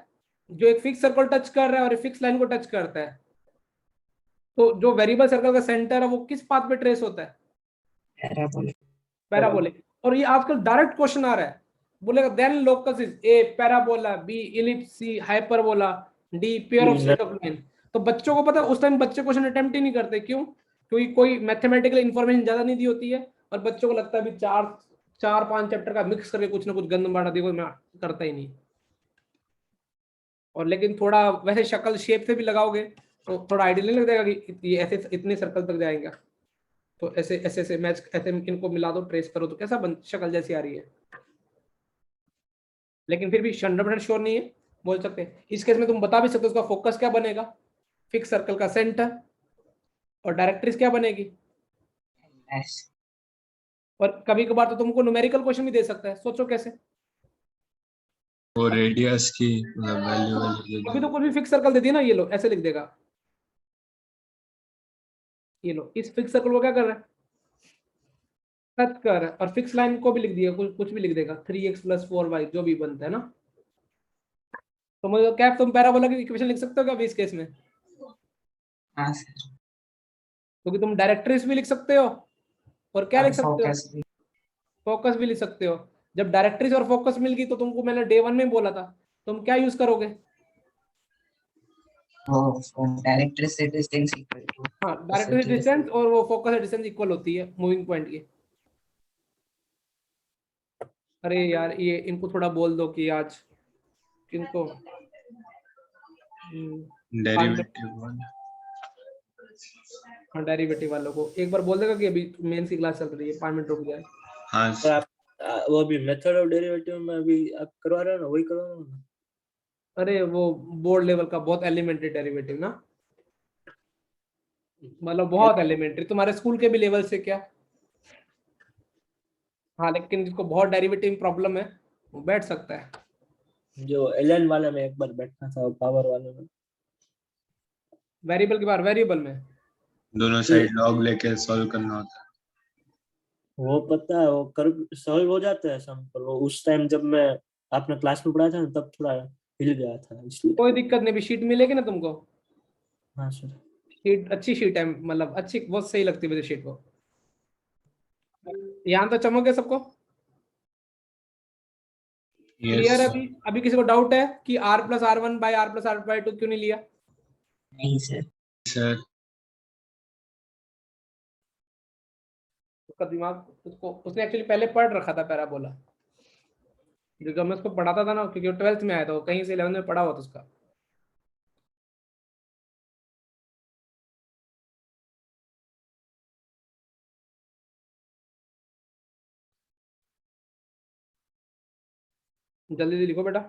जो एक फिक्स सर्कल टच कर रहा है और एक फिक्स लाइन को टच करता है तो जो वेरिएबल सर्कल का सेंटर है वो किस पाथ पे ट्रेस होता है? पैराबोलिक। पैराबोलिक। और ये आजकल डायरेक्ट क्वेश्चन आ रहा है, बोलेगा then locus is a parabola, b ellipse, c hyperbola, d pair of set of line. तो बच्चों को पता है उस टाइम बच्चे क्वेश्चन अटेम्प्ट ही नहीं करते, क्यों? क्योंकि कोई मैथमेटिकल इन्फॉर्मेशन ज्यादा नहीं दी होती है और बच्चों को लगता है भी चार पांच चैप्टर का मिक्स करके कुछ ना कुछ गंद बांटा देखो, मैं करता ही नहीं। और लेकिन थोड़ा वैसे शक्ल शेप से भी लगाओगे तो थोड़ा आइडिया नहीं लग जाएगा कि ये ऐसे इतने सर्कल तक जाएगा। तो ऐसे ऐसे ऐसे मैच ऐसे इनको मिला दो ट्रेस करो तो कैसा शक्ल जैसी आ रही है। लेकिन फिर भी 100% श्योर नहीं है, बोल सकते हैं। इस केस में तुम बता भी सकते हो उसका फोकस क्या बनेगा, फिक्स सर्कल का सेंटर, और डायरेक्ट्रिक्स क्या बनेगी। एस। और कभी कभार तो तुमको न्यूमेरिकल क्वेश्चन भी दे सकता है, सोचो कैसे। वो रेडियस की वैल्यू अभी तो कुछ भी फिक्स सर्कल दे दिया ना, ये लो ऐसे लिख देगा, ये लो इस फिक्स सर्कल को क्या कर रहा है, टच कर रहा है, और फिक्स लाइन को भी लिख दिया, कुछ भी लिख देगा 3x + 4y जो भी बनता है ना। तो मुझे क्या तुम पैराबोला की इक्वेशन लिख सकते हो क्या अभी इस केस में? हाँ सर। क्योंकि तुम डायरेक्ट्रिक्स भी लिख सकते हो और क्या लिख सकते हो, फोकस भी। फोकस भी लिख सकते हो। जब डायरेक्ट्रिक्स और फोकस मिल गई तो तुमको मैंने डे 1 में बोला था तुम क्या यूज करोगे। वो डायरेक्टर से डिस्टेंस इक्वल टू हाँ डायरेक्ट्रिक्स डिस्टेंस और वो फोकस डिस्टेंस इक्वल होती है मूविंग पॉइंट की। अरे यार ये इनको थोड़ा बोल दो कि आज इनको डेरिवेटिव। हाँ डेरिवेटिव वालों को एक बार बोल देगा कि अभी मेंस की क्लास चल रही है 5 मिनट रुक जाए। हाँ पर आप वो अभी मेथड ऑफ डेरिवेटिव में अभी आप करवा रहे हो ना, वही करवा रहे हो ना। अरे वो बोर्ड लेवल का बहुत एलिमेंट्री डेरिवेटिव ना, मतलब बहुत एलिमेंट्री, तुम्हारे स्कूल के भी लेवल से क्या। हाँ लेकिन जिसको बहुत डेरिवेटिव प्रॉब्लम है वो बैठ सकता है। जो एलएन वाले में एक बार बैठना था, पावर वाले में वेरिएबल के बाहर वेरिएबल में दोनों साइड लॉग लेके सॉल्व करना होता है। वो पता है, वो कर सॉल्व हो जाता है सम, पर वो उस टाइम जब मैं अपने क्लास में पढ़ाया था ना, तब थोड़ा हिल गया था इसलिए। कोई दिक्कत नहीं, अभी शीट मिलेगी ना तुमको। हाँ सर। शीट अच्छी शीट है, मतलब अच्छी, बहुत सही लगती है मुझे शीट को। यहाँ तो चमक है सबको, क्लियर है। यस अभी अभी किसी को डाउट है कि r+r1/r+r/2 क्यों नहीं लिया? नहीं सर। सर। उसका दिमाग, उसको उसने एक्चुअली पहले पढ़ रखा था पैराबोला, जो जब मैं उसको पढ़ाता था ना, क्योंकि वो 12th में आया था, वो कहीं से 11th में पढ़ा हुआ था उसका। जल्दी जल्दी लिखो बेटा।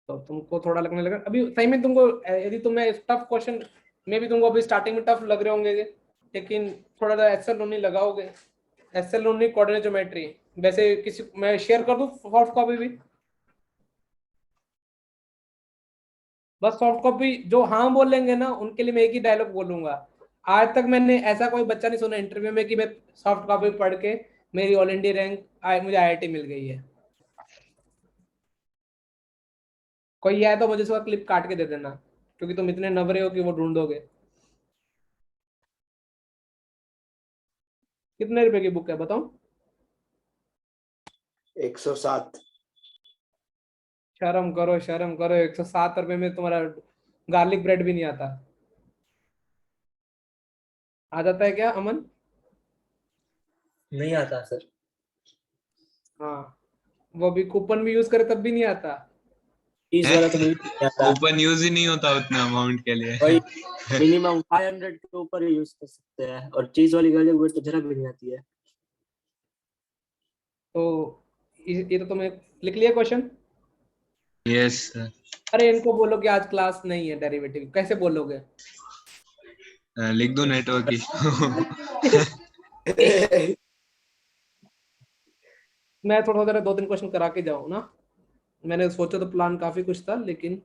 तो तुमको थोड़ा लगने लगा अभी सही में तुमको, यदि तुम्हें टफ क्वेश्चन में भी तुमको अभी स्टार्टिंग में टफ लग रहे होंगे, लेकिन थोड़ा सा एक्सेल ओनली लगाओगे, एक्सेल ओनली कोऑर्डिनेट ज्योमेट्री। वैसे किसी मैं शेयर कर दूं सॉफ्ट कॉपी भी? बस सॉफ्ट कॉपी जो हाँ बोलेंगे ना, उनके लिए मैं एक ही डायलॉग बोलूंगा। आज तक मैंने ऐसा कोई बच्चा नहीं सुना इंटरव्यू में कि मैं सॉफ्ट कॉपी पढ़ के मेरी ऑल इंडिया रैंक मुझे आईआईटी मिल गई है। कोई आया तो मुझे उसका क्लिप काट के दे देना, क्योंकि तुम इतने नवरे हो कि वो ढूंढोगे। कितने रुपए की बुक है बताओ? 107। शर्म करो शर्म करो, 107 रुपए में तुम्हारा गार्लिक ब्रेड भी नहीं आता। आ जाता है क्या अमन? नहीं आता सर। हाँ, वो भी कूपन भी यूज करे तब भी नहीं आता। इस वाला तो बिल्कुल नहीं आता। कूपन यूज ही नहीं होता उतना अमाउंट के लिए। वही मिनिमम 500 के ऊपर ही यूज कर सकते हैं, और चीज वाली गाड़ी वेट तो जरा भी नहीं आती है। तो ये तो तुमने लिख लिया क्वेश्चन? Yes sir. अरे इनको बोलो कि आज क्लास नहीं है, डेरिवेटिव कैसे बोलोगे? लिख दो नेटवर्क की। मैं थोड़ा जरा 2 दिन क्वेश्चन करा के जाऊँ ना। मैंने सोचा तो प्लान काफी कुछ था, लेकिन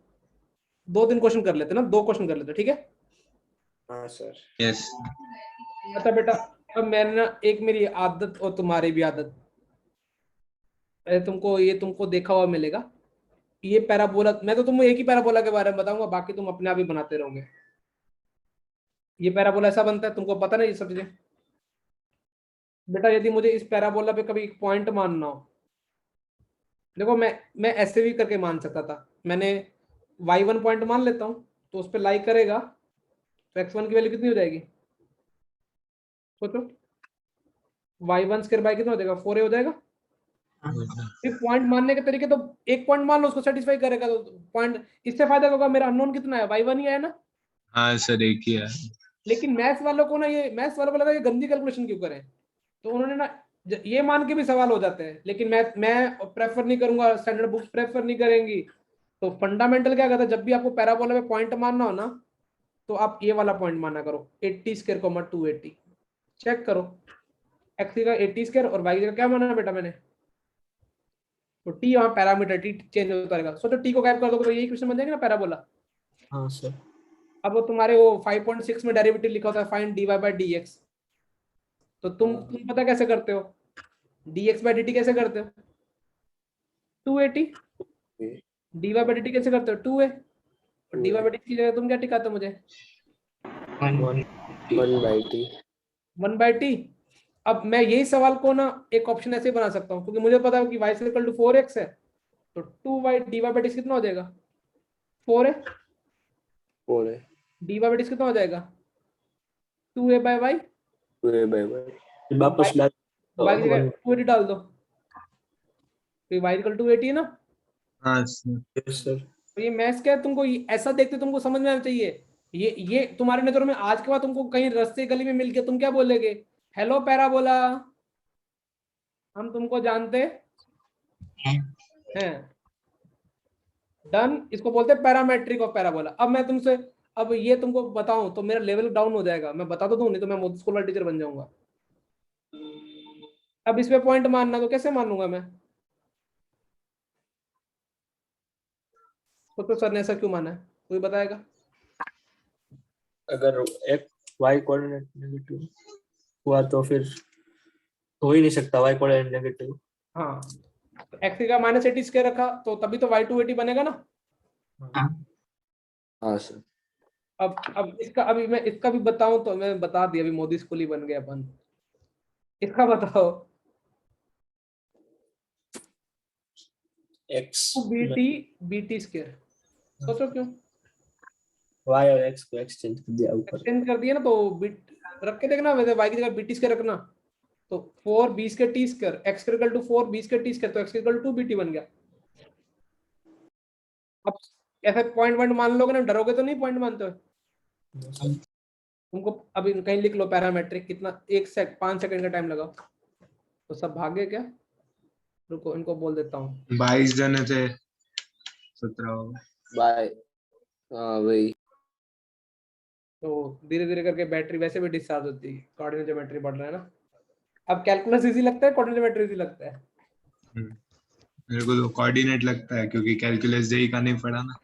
2 दिन क्वेश्चन कर लेते ना, 2 क्वेश्चन कर लेते, ठीक है? हाँ सर। यस अच्छा बेटा, अब मैंने ना एक मेरी आदत और तुम्हारी भी आदत, तुमको देखा हुआ मिलेगा। ये पैराबोला, मैं तो तुमको एक ही पैराबोला के बारे में बताऊंगा, बाकी तुम अपने आप ही बनाते रहोगे। ये पैराबोला ऐसा बनता है, तुमको पता नहीं ये सब चीजें? बेटा यदि मुझे इस पैराबोला पे कभी एक पॉइंट मानना हो, देखो मैं ऐसे भी करके मान सकता था। मैंने y1 पॉइंट मान लेता हूँ, तो उस पर लाइक करेगा तो x1 की वैल्यू कितनी हो जाएगी? सोचो, y1² कितना हो जाएगा? 4a हो जाएगा। फिर पॉइंट मानने के तरीके तो, एक पॉइंट मान लो उसको सेटिस्फाई करेगा तो पॉइंट, इससे फायदा होगा मेरा अननोन कितना है, y1 ही है ना। हाँ सर एक ही है। लेकिन मैथ्स वालों को ना, ये मैथ्स वालों को लगा ये गंदी कैलकुलेशन क्यों करें, तो उन्होंने ना ये मान के भी सवाल हो जाते हैं। लेकिन मैं प्रेफर नहीं करूंगा, स्टैंडर्ड बुक्स प्रेफर नहीं करेंगी। तो फंडामेंटल क्या कहता है, जब भी आपको पैराबोला में पॉइंट मानना हो ना, तो आप ये वाला पॉइंट माना करो, 80² 280। चेक करो, एक्स का 80² और वाई का क्या माना है बेटा मैंने? तो टी वहां पैरामीटर टी चेंज होता रहेगा। सोचो टी को गायब कर दोगे तो यही क्वेश्चन बन जाएगा ना पैराबोला। हाँ सर। अब वो तुम्हारे वो 5.6 में डेरिवेटिव लिखा होता है, फाइंड dy/dx। तो तुम पता कैसे करते हो? dx/dt कैसे करते हो? 280। dy/dt कैसे करते हो? 2a। और dy/dt की जगह तुम क्या टिकाते हो मुझे? 1/t। 1/t। अब मैं यही सवाल को ना एक ऑप्शन ऐसे बना सकता हूँ, क्योंकि मुझे पता है कि y= 4x है, तो 2y dy/dt कितना हो जाएगा? 4 है। 4 है। dy/dt कितना हो जाएगा? 2a/y। 2a/y वापस ला। y की जगह 280 डाल दो, तो y= 280 है ना। हाँ सर। Yes sir. तो ये मैथ्स क्या है, तुमको ऐसा देखते तुमको समझ में आना चाहिए। ये तुम्हारे नजरों में आज के बाद तुमको कहीं रास्ते गली में मिल गया, तुम क्या बोलेगे? हेलो पैराबोला, हम तुमको जानते हैं। डन, इसको बोलते हैं पैरामेट्रिक ऑफ पैराबोला। अब मैं तुमसे, अब ये तुमको बताऊं तो मेरा लेवल डाउन हो जाएगा, मैं बता तो दूं, नहीं तो मैं मोदी स्कूल टीचर बन जाऊंगा। अब इस पे पॉइंट मानना तो कैसे मानूंगा मैं? तो सर ने ऐसा क्यों माना है, कोई बताएगा? अगर एक y कोऑर्डिनेट नेगेटिव हुआ तो फिर हो ही नहीं सकता y कोऑर्डिनेट नेगेटिव। हाँ, एक्स का माइनस 80 स्क्वायर रखा तो तभी तो y 280 बनेगा ना। हाँ हाँ सर। अब इसका अभी मैं इसका भी बताऊं तो मैं बता दिया, अभी मोदी स्कूल ही बन गया अपन। इसका बताओ, x बीटी स्क्वायर, सोचो क्यों y और x को एक्सचेंज कर दिया ऊपर। एक्सटेंड कर दिया ना, तो बिट रख के देखना, वैसे y की जगह बीटी स्क्वायर रखना, तो 4b square t square x equal to 4b square t square, तो x इक्वल टू बीटी बन गया। अब ऐसे पॉइंट पॉइंट मान लोगे ना, डरोगे तो नहीं पॉइंट मानते हो। तुमको अभी कहीं लिख लो पैरामेट्रिक, कितना 5 सेकंड का टाइम लगाओ। तो सब भागे क्या, रुको इनको बोल देता हूँ। 22 जने थे, 17 बाय। हाँ वही। तो धीरे धीरे करके बैटरी वैसे भी डिस्चार्ज होती है, कोऑर्डिनेट ज्योमेट्री पढ़ रहे हैं ना। अब कैलकुलस इजी लगता है, कोऑर्डिनेट ज्योमेट्री इजी लगता है? मेरे को तो कोऑर्डिनेट लगता है क्योंकि कैलकुलस जेई का नहीं पढ़ा ना।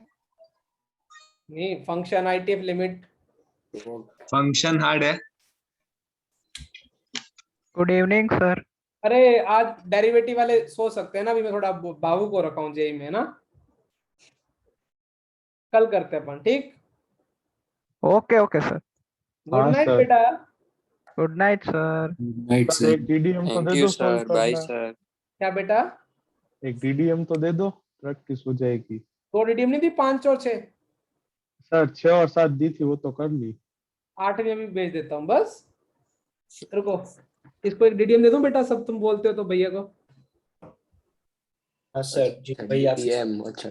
नहीं, function, ITF, limit. Function hard है। Good evening sir. अरे आज डेरिवेटिव वाले सोच सकते हैं ना, अभी मैं थोड़ा भावुक हो रखा हूँ जेई में ना, कल करते हैं अपन, ठीक? Okay okay sir. गुड हाँ नाइट सर। बेटा। Good night sir. Night sir एक डीडीएम तो दे दो सॉल्व करना। सर। क्या बेटा? एक डीडीएम तो दे दो, प्रैक्टिस हो जाएगी। 2 रिडीम नहीं थी, 5 और 6? सर 6 और 7 दी थी, वो तो कर ली। 8 में भी भेज देता हूँ बस। रुको, इसको एक डीडीएम दे दूं बेटा, सब तुम बोलते हो तो भैया को। हाँ सर जी भैया। डीएम अच्छा।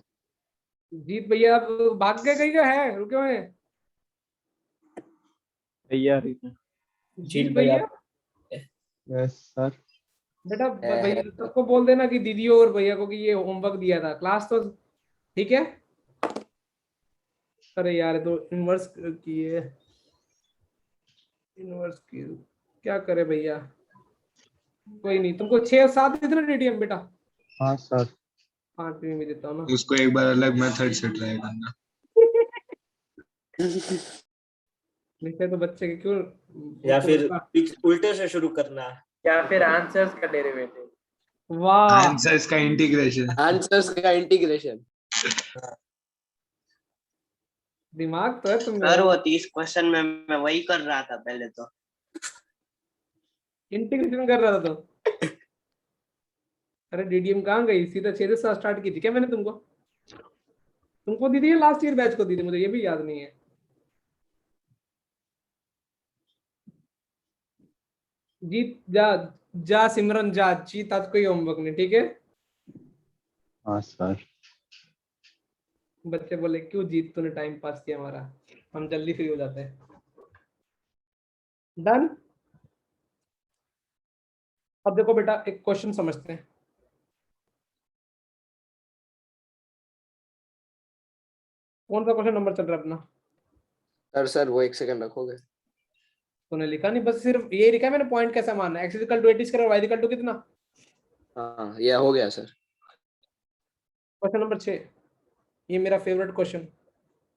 जीत भैया अब भाग गए, कहीं का है, रुके हुए हैं। तैयारी में। जीत भैया। भैया यस सर। बेटा, है। भैया सबको बोल देना कि दीदी और भैया को कि ये होमवर्क दिया था, क्लास तो ठीक है। अरे यार ये तो इन्वर्स की है, इन्वर्स की क्या करे भैया। कोई नहीं, तुमको 6 और 7 इतना डीडीएम बेटा। हाँ सर। 5 में भी देता हूँ ना। उसको एक बार अलग मेथड से ट्राई करना। लिखे तो बच्चे के क्यों, या फिर उल्टे से शुरू करना है। या फिर आंसर्स का डेरिवेटिव। वाह, आंसर्स का इंटीग्रेशन। आंसर्स का इंटीग्रेशन। दिमाग तो है तुम सर वो 30 क्वेश्चन में मैं वही कर रहा था पहले तो। इंटीग्रेशन कर रहा था तो। अरे डीडीएम कहाँ गई, सीधा 6 से स्टार्ट की थी क्या मैंने तुमको? तुमको दी थी या लास्ट ईयर बैच को दी थी, मुझे ये भी याद नहीं है। जीत जा, जा सिमरन जा, जीत आज कोई होमवर्क नहीं, ठीक है? हाँ सर। बच्चे बोले क्यों जीत, तूने टाइम पास किया हमारा, हम जल्दी फ्री हो जाते हैं। डन। अब देखो बेटा, एक क्वेश्चन समझते हैं। कौन सा क्वेश्चन नंबर चल रहा है अपना? सर वो 1 सेकंड रखोगे? तूने लिखा नहीं, बस सिर्फ ये लिखा है मैंने, पॉइंट कैसा मानना है, x इक्वल टू 80 स्क्वायर और y इक्वल टू कितना। हाँ ये हो गया सर। क्वेश्चन नंबर 6, ये मेरा फेवरेट क्वेश्चन,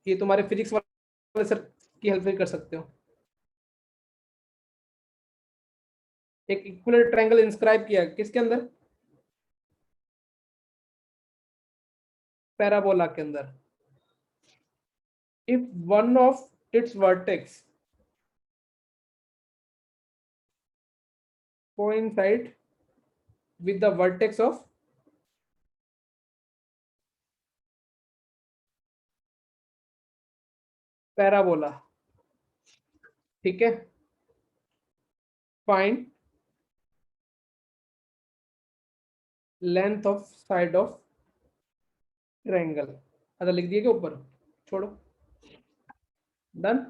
ये तुम्हारे फिजिक्स वाले सर की हेल्प भी कर सकते हो। एक इक्विलेटरल ट्रायंगल इंस्क्राइब किया किसके अंदर, पैराबोला के अंदर। If one of its vertex coincide with the vertex of parabola, ठीक है, find length of side of triangle। अच्छा लिख दिए क्या ऊपर, छोड़ो, डन।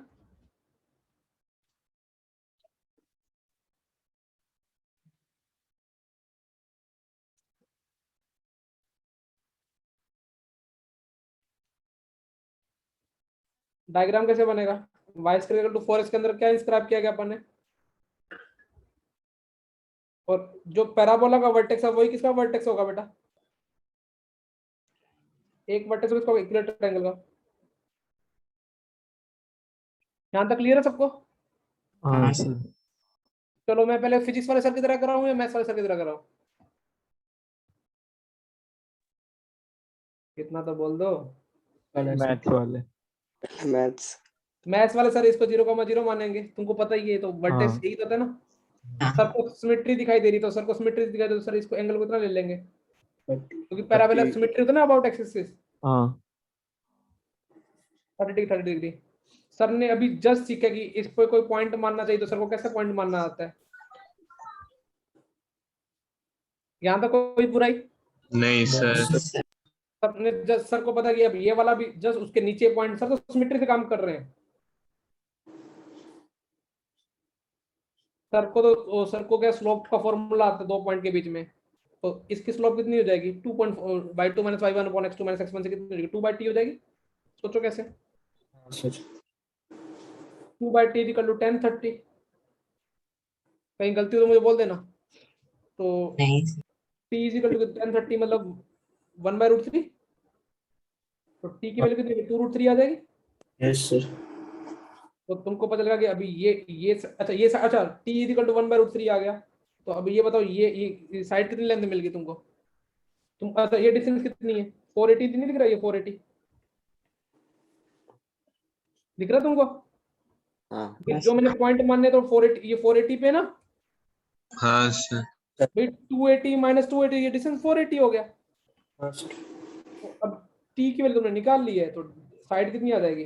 डायग्राम कैसे बनेगा, y square equal to 4x के अंदर क्या इंस्क्राइब किया गया अपन ने, और जो पैराबोला का वर्टेक्स है वही किसका वर्टेक्स होगा बेटा, एक वर्टेक्स इसका इक्विलेटरल ट्रायंगल का। यहाँ तक क्लियर है सबको? हाँ सर। चलो मैं पहले फिजिक्स वाले सर की तरह कराऊं या मैथ्स वाले सर की तरह कराऊं? कितना तो बोल दो। मैथ्स वाले। मैथ्स। मैथ्स वाले सर इसको 0,0 मानेंगे, तुमको पता ही है, तो वर्टेक्स हाँ। यही तो था ना। हाँ। सर को सिमेट्री दिखाई दे रही, तो सर को सिमेट्री दिखाई दे, तो सर इसको एंगल कितना ले लेंगे, क्योंकि पैराबोला सिमेट्री होता है ना अबाउट एक्सिस। हाँ 30 डिग्री। सर ने अभी जस्ट सीखा कि इस पे कोई पॉइंट मानना चाहिए, तो सर को कैसे पॉइंट मानना आता है? यहाँ तक कोई बुराई? नहीं सर। सर ने जस्ट, सर को पता कि अब ये वाला भी जस्ट उसके नीचे पॉइंट, सर तो सिमेट्री से काम कर रहे हैं। सर को तो, सर को क्या स्लोप का फॉर्मूला आता है 2 पॉइंट के बीच में, तो इसकी स्लोप कितनी हो जाएगी? 2.2 - y1 upon x2 - x1 से कितनी हो जाएगी? 2/t हो जाएगी। सोचो कैसे? 2/t = 1030। कहीं गलती तो मुझे बोल देना। तो नहीं t = 1030 मतलब 1/√3। तो t की वैल्यू कितनी है? 2√3 आ जाएगी। Yes sir. तो तुमको पता चलेगा कि अभी अच्छा t = 1/√3 आ गया। तो अभी ये बताओ, ये साइड कितनी लेंथ मिल गई तुमको? तुम अच्छा ये डिस्टेंस कितनी है? 480 नहीं दिख रहा? ये 480 दिख रहा तुमको? हाँ जो मैंने पॉइंट मानने, तो 480, ये 480 पे ना हाँ सर। भाई, 280 - 280, ये डिस्टेंस 480 हो गया। तो अब t की वैल्यू तुमने निकाल ली है, तो साइड कितनी आ जाएगी?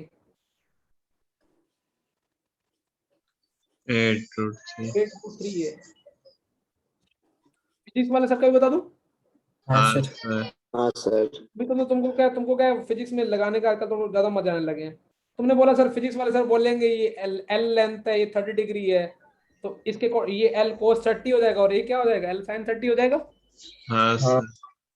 8√3। 8/3 है। फिजिक्स वाले सर का भी बता दूं? हाँ सर। हाँ सर। भी तुमको क्या फिजिक्स में लगाने का आजकल तो ज्यादा मजा आने लगे हैं। तुमने बोला सर, फिजिक्स वाले सर बोलेंगे ये एल लेंथ है, ये 30 डिग्री है, तो इसके ये एल cos 30 हो जाएगा, और ये क्या हो जाएगा? एल sin 30 हो जाएगा। हाँ सर।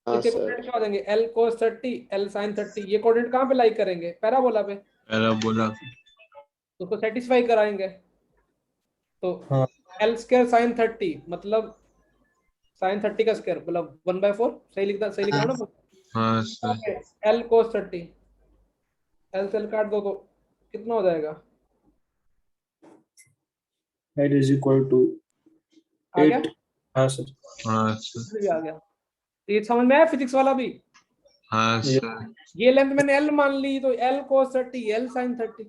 हाँ इसके सर। कोऑर्डिनेट क्या हो जाएंगे? L cos 30, L sin 30। ये कोऑर्डिनेट कहाँ पे लाई करेंगे? पैराबोला पे। पैराबोला। तो उसको सेटिस्फाई कराएंगे। तो हाँ। l² sin 30 मतलब sin 30 का स्क्वायर मतलब 1/4। सही लिख रहा हूँ ना? हाँ सर। एल cos 30, एल से एल काट दो तो कितना हो जाएगा? हेड इज इक्वल टू आ गया? 8। हाँ सर। हाँ सर। भी आ गया। ये समझ में आया फिजिक्स वाला भी? हाँ सर। ये लेंथ मैंने एल मान ली, तो एल cos 30, एल sin 30।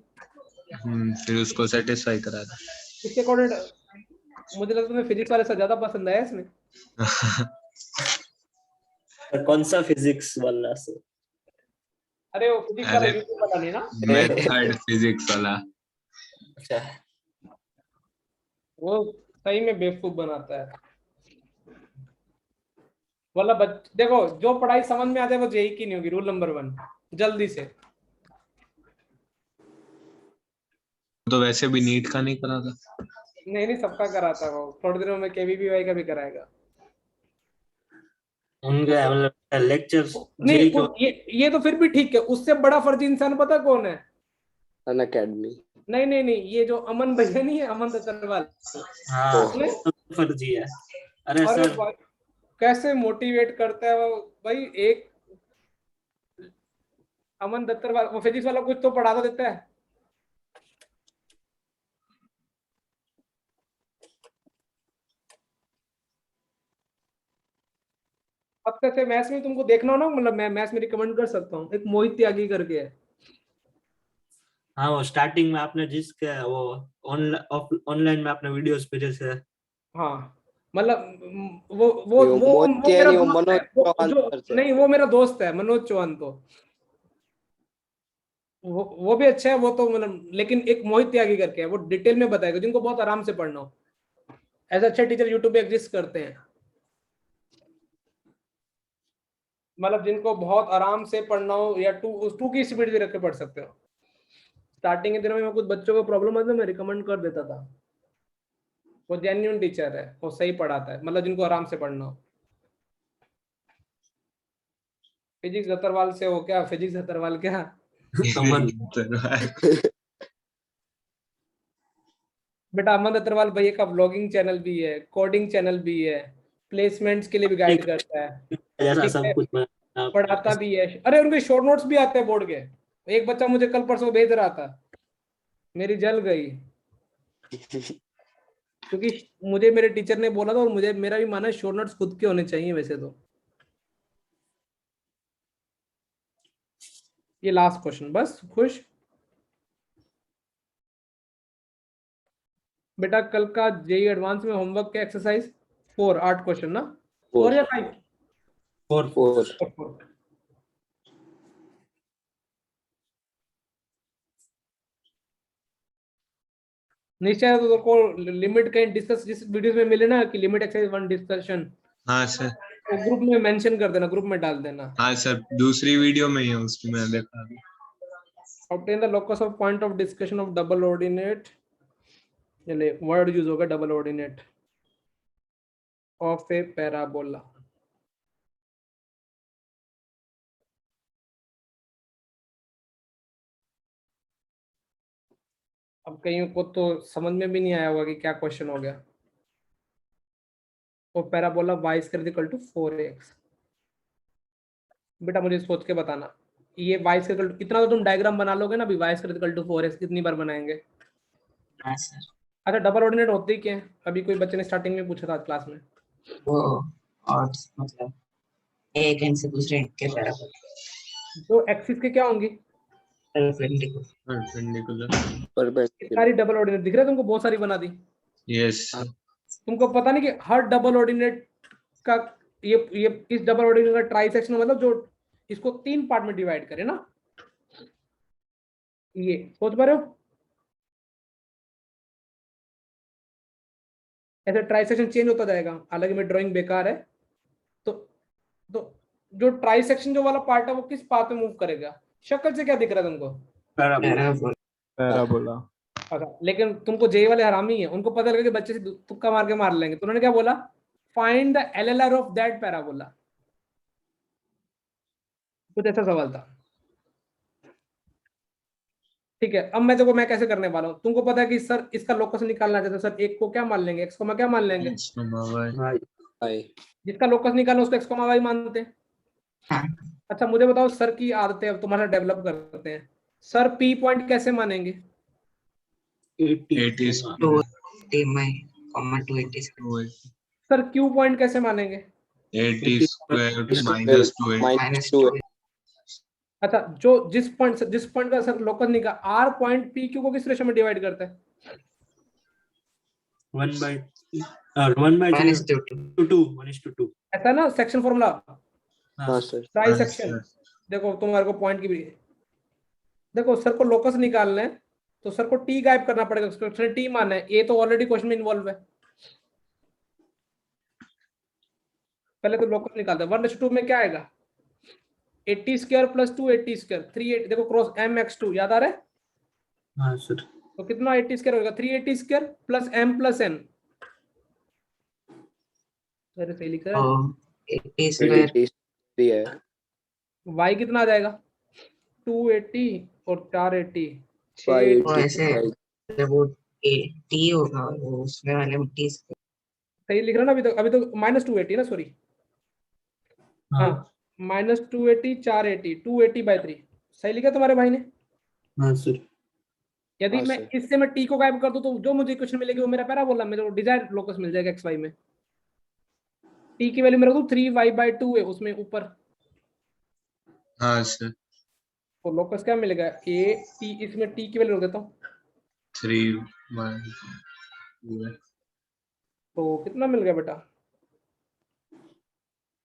फिर उसको सेटिस्फाई करा था। इसके कोऑर्डिनेट मुझे लगता है तुम्हें फिजिक्स वाले से ज्यादा पसंद आया इसमें। सर कौन सा फिजिक्स वाला सर? अरे वो फिजिक्स वाला अरे यूट्यूब वाला नहीं ना, मेथड फिजिक्स वाला। अच्छा। वो सही में बेवकूफ बनाता है। मतलब देखो, जो पढ़ाई समझ में आते है वो जेई की नहीं होगी। रूल नंबर 1, जल्दी से। तो वैसे भी नीट का नहीं करा था। नहीं सबका कराता है वो। थोड़ी देर में केवीपीवाई का भी कराएगा। उनका मतलब लेक्चर्स नहीं जेई को। ये तो फिर भी ठीक है। उससे बड़ा फर्जी इंसान पता कौन है? अनअकैडमी। नहीं, ये जो अमन भैया नहीं है, अमन दत्तरवाल। हाँ उसने फर्जी है। अरे अरे सर भाई कैसे मोटिवेट करता है वो भाई। एक अमन दत्तरवाल, वो फिजिक्स वाला कुछ तो पढ़ा तो देता है। अब कैसे मैथ्स में तुमको देखना हो ना, मतलब मैं मैथ्स में रिकमेंड कर सकता हूँ, एक मोहित त्यागी करके है। हाँ वो स्टार्टिंग में आपने जिसके वो ऑनलाइन में आपने वीडियोस भेजे थे। हाँ मतलब वो मोहित मेरा नहीं, वो दोस्त है। मनोज वो चौहान जो सर से। नहीं, वो मेरा दोस्त है मनोज चौहान। तो वो भी अच्छा है वो तो, मतलब लेकिन एक मोहित त्यागी करके है, वो डिटेल में बताएगा जिनको बहुत आराम से पढ़ना हो। ऐसे अच्छे टीचर यूट्यूब पे एग्जिस्ट करते हैं, मतलब जिनको बहुत आराम से पढ़ना हो, या टू की स्पीड भी रख के पढ़ सकते हो। स्टार्टिंग के दिनों में कुछ बच्चों को प्रॉब्लम आता, मैं रिकमेंड कर देता था। वो जेन्युइन टीचर है, वो सही पढ़ाता है, मतलब जिनको आराम से पढ़ना हो। फिजिक्स दत्तरवाल से हो क्या? फिजिक्स दत्तरवाल क्या, बेटा अमन दत्तरवाल भैया का ब्लॉगिंग चैनल भी है, कोडिंग चैनल भी है, प्लेसमेंट्स के लिए भी गाइड करता है। जैसा ठीक सब है, कुछ मैं पढ़ाता भी है। अरे उनके शॉर्ट नोट्स भी आते हैं बोर्ड के। एक बच्चा मुझे कल परसों भेज रहा था, मेरी जल गई, क्योंकि मुझे मेरे टीचर ने बोला था, और मुझे मेरा भी मानना है शॉर्ट नोट्स खुद के होने चाहिए वैसे तो। ये लास्ट क्वेश्चन, बस खुश बेटा। कल का जेई एडवांस में होमवर्क के एक्सरसाइज 4 8 क्वेश्चन ना, 4 या 5? 4 निश्चय तो को लिमिट कहीं डिस्कस जिस वीडियोस में मिले ना कि लिमिट एक्सरसाइज 1 डिस्कशन, हाँ सर। तो ग्रुप में मेंशन कर देना, ग्रुप में डाल देना। हाँ सर, दूसरी वीडियो में ही है, उसकी मैंने देखा अभी। Obtain the locus of point of discussion of double ordinate, चलिए वर्ड यूज होगा double ordinate of A parabola. अब कईयों को तो समझ में भी नहीं आया होगा कि क्या क्वेश्चन हो गया। वो parabola y square equal to 4x। बेटा मुझे सोच के बताना, ये y स्क्वायर इक्वल टू, इतना तो तुम डायग्राम बना लोगे ना, अभी y square equal to 4x कितनी बार बनाएंगे? हाँ सर, अच्छा डबल ऑर्डिनेट होती क्या है? अभी कोई बच्चे ने स्टार्टिंग में पूछा था क्लास में। वो और मतलब एक एंड से दूसरे एंड के पैराबोला तो एक्सिस के क्या होंगी? परपेंडिकुलर। परपेंडिकुलर। परपेंडिकुलर। सारी डबल ऑर्डिनेट दिख रहा है तुमको? बहुत सारी बना दी। यस। तुमको पता नहीं कि हर डबल ऑर्डिनेट का ये इस डबल ऑर्डिनेट का ट्राई सेक्शन मतलब जो इसको 3 पार्ट में डिवाइड करे ना, ये सोच पा रहे हो? ऐसे ट्राई सेक्शन चेंज होता जाएगा। हालांकि मेरी ड्राइंग बेकार है, तो जो ट्राई सेक्शन जो वाला पार्ट है वो किस पाथ में मूव करेगा? शक्ल से क्या दिख रहा है तुमको? पैराबोला। पैराबोला। अच्छा, लेकिन तुमको जे वाले हरामी है, उनको पता लगा कि बच्चे से तुक्का मार के मार लेंगे, तो उन्होंने क्या बोला? Find the LLR of that parabola. कुछ ऐसा सवाल था, ठीक है। अब मैं देखो मैं कैसे करने वाला हूँ। तुमको पता है कि सर इसका लोकस निकालना चाहते हैं, सर एक को क्या मान लेंगे? एक्स को क्या मान लेंगे? जिसका लोकस निकालना उसको एक्स वाई मानते हैं। हाँ। अच्छा मुझे बताओ, सर की आदतें अब तुम्हारा डेवलप करते हैं। सर पी पॉइंट कैसे मानेंगे? 80 280 में कॉमा 280 सर क्यू पॉइंट कैसे मानेंगे? 80 स्क्वायर माइनस 2 माइनस 2। अच्छा, जो जिस पॉइंट का सर लोकस निकाल, आर पॉइंट पी क्यू को किस रेशो में डिवाइड करता है? 1/2 ऐसा ना सेक्शन फॉर्मूला, हाँ सर। Try section. देखो तुम्हारे को पॉइंट की भी, देखो सर को लोकस निकालना है तो सर को टी गायब करना पड़ेगा, उसको टी मानना है। ए तो ऑलरेडी क्वेश्चन में इन्वॉल्व है। पहले तो लोकस निकालते हैं। 1/2 में क्या आएगा? 80 स्क्वायर प्लस 280 स्क्वायर 380, देखो क्रॉस mx2 याद आ रहा है? हाँ सर। तो कितना 80 स्क्वायर होगा? 380 square plus m plus n। मेरे सही लिख रहा है? 80 स्क्वायर 83 है। y कितना आ जाएगा? 280 और 480 वो ऐसे वो टी होगा, वो उसमें वाले में टी स्क्वायर। सही लिख रहा ना? अभी तो -280 ना, सॉरी। हाँ -280 480 280/3 सही लिखा तुम्हारे भाई ने? हाँ सर। यदि हाँ, मैं सर। इससे मैं टी को गायब कर दूं तो जो मुझे क्वेश्चन मिलेगी वो मेरा पैराबोला, मेरे को डिजायर्ड लोकस मिल जाएगा एक्स वाई में। टी की वैल्यू मेरे को 3y/2 है उसमें ऊपर, हाँ सर। तो लोकस क्या मिलेगा? ए टी, इसमें टी की वैल्यू रख देता हूँ 3 तो कितना मिल गया बेटा?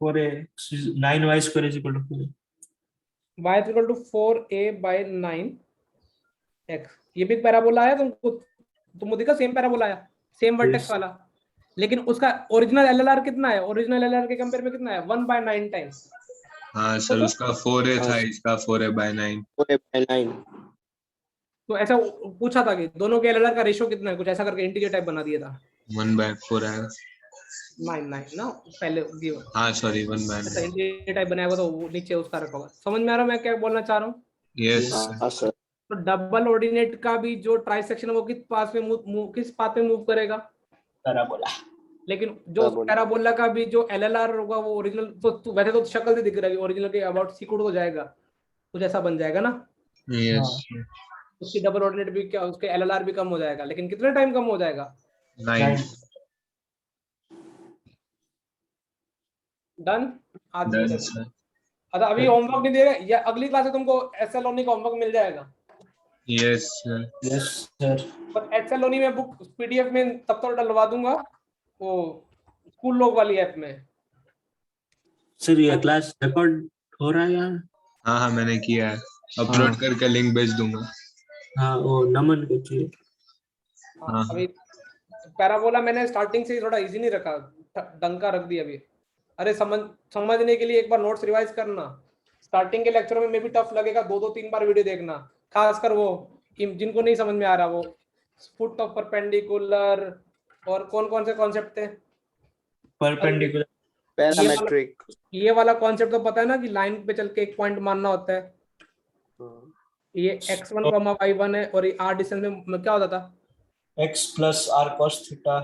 4x 9y square is equal to 4. y is equal to 4a/9 x। ये भी पैराबोला आया तुमको दिखा? सेम पैराबोला आया, सेम वर्टेक्स Yes. वाला, लेकिन उसका ओरिजिनल एलएलआर कितना है? ओरिजिनल एलएलआर के कंपेयर में कितना है? 1/9 टाइम्स। हाँ सर, उसका 4a था, इसका 4a/9। 4/9। तो ऐसा पूछा था कि दोनों के एलएलआर का रेशियो कितना है, कुछ ऐसा करके इंटीजर टाइप बना दिया था। 1/4 आएगा। 9 ना पहले गिवन। हाँ सॉरी, 1/9। ऐसा इंटीजर टाइप बनाया होगा तो वो नीचे उसका रखा होगा। समझ में आ रहा है मैं क्या बोलना चाह रहा हूँ? यस हाँ सर। तो डबल ऑर्डिनेट का भी जो ट्राई सेक्शन है वो किस पाथ में मूव करेगा? पैराबोला। लेकिन जो पैराबोला। पैराबोला का भी जो LLR होगा वो ओरिजिनल तो वैसे तो शक्ल से दिख रहा है ओरिजिनल के अबाउट सीक्वल हो जाएगा, कुछ ऐसा बन जाएगा ना, यस उसकी डबल ऑर्डिनेट भी क्या उसके LLR भी कम हो जाएगा, लेकिन कितने टाइम कम हो जाएगा? 9 डन आज डन के सर अच्छा अभी होमवर्क नहीं देगा या अगली क्लास में तुमको SLONI का होमवर्क मिल जाएगा? Yes sir yes sir. पर SLONI में बुक PDF में तब तक डलवा दूंगा वो स्कूल लोग वाली ऐप में। सर ये क्लास रिकॉर्ड हो रहा है यार? हाँ मैंने किया है, अपलोड करके लिंक भेज दूंगा। हाँ वो नमन को चाहिए। हाँ, अभी पैराबोला मैंने स्टार्टिंग से ही थोड़ा इजी नहीं रखा, डंका रख दिया अभी। अरे समझने के लिए एक बार नोट्स रिवाइज करना, स्टार्टिंग के लेक्चर में भी टफ लगेगा, 2-3 बार वीडियो देखना, खासकर वो जिनको नहीं समझ में आ रहा, वो फुट ऑफ परपेंडिकुलर और कौन से कॉन्सेप्ट थे, परपेंडिकुलर, पैरामेट्रिक। ये वाला कॉन्सेप्ट तो पता है ना कि लाइन पे चल के एक पॉइंट मानना होता है, ये x1, y1 है और ये r डिस्टेंस में क्या होता था, x plus r cos theta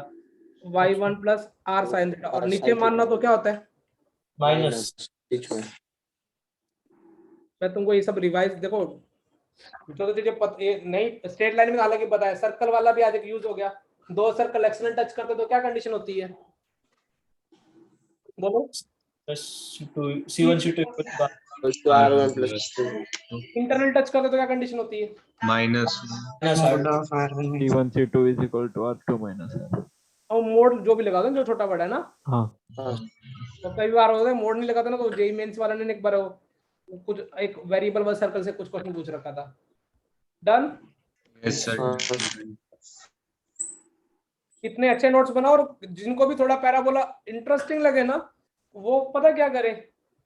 y1 plus r sine theta, और R नीचे sin मानना तो क्या होता है, माइनस। बीच में। मैं तुमको ये सब रिवाइज देखो जो चीजें ये नहीं स्ट्रेट लाइन में हालांकि पता है, सर्कल वाला भी आज एक यूज हो गया, दो सर्कल एक्सलेंट टच करते तो क्या कंडीशन होती है, बोलो C1 C2 R1 plus internal touch करते तो क्या कंडीशन होती है, minus Mode of R1 C1 C2 is equal to R2 minus R। और मोड जो भी लगा दो जो छोटा बड़ा है ना, हाँ तो कई बार होता है मोड नहीं लगाता ना, तो जेई मेंस वाला ने एक बार कुछ एक वेरिएबल वाला सर्कल से कुछ क्वेश्चन पूछ रखा था। डन, यस सर इतने अच्छे नोट्स बनाओ, और जिनको भी थोड़ा पैराबोला इंटरेस्टिंग लगे ना वो पता क्या करे,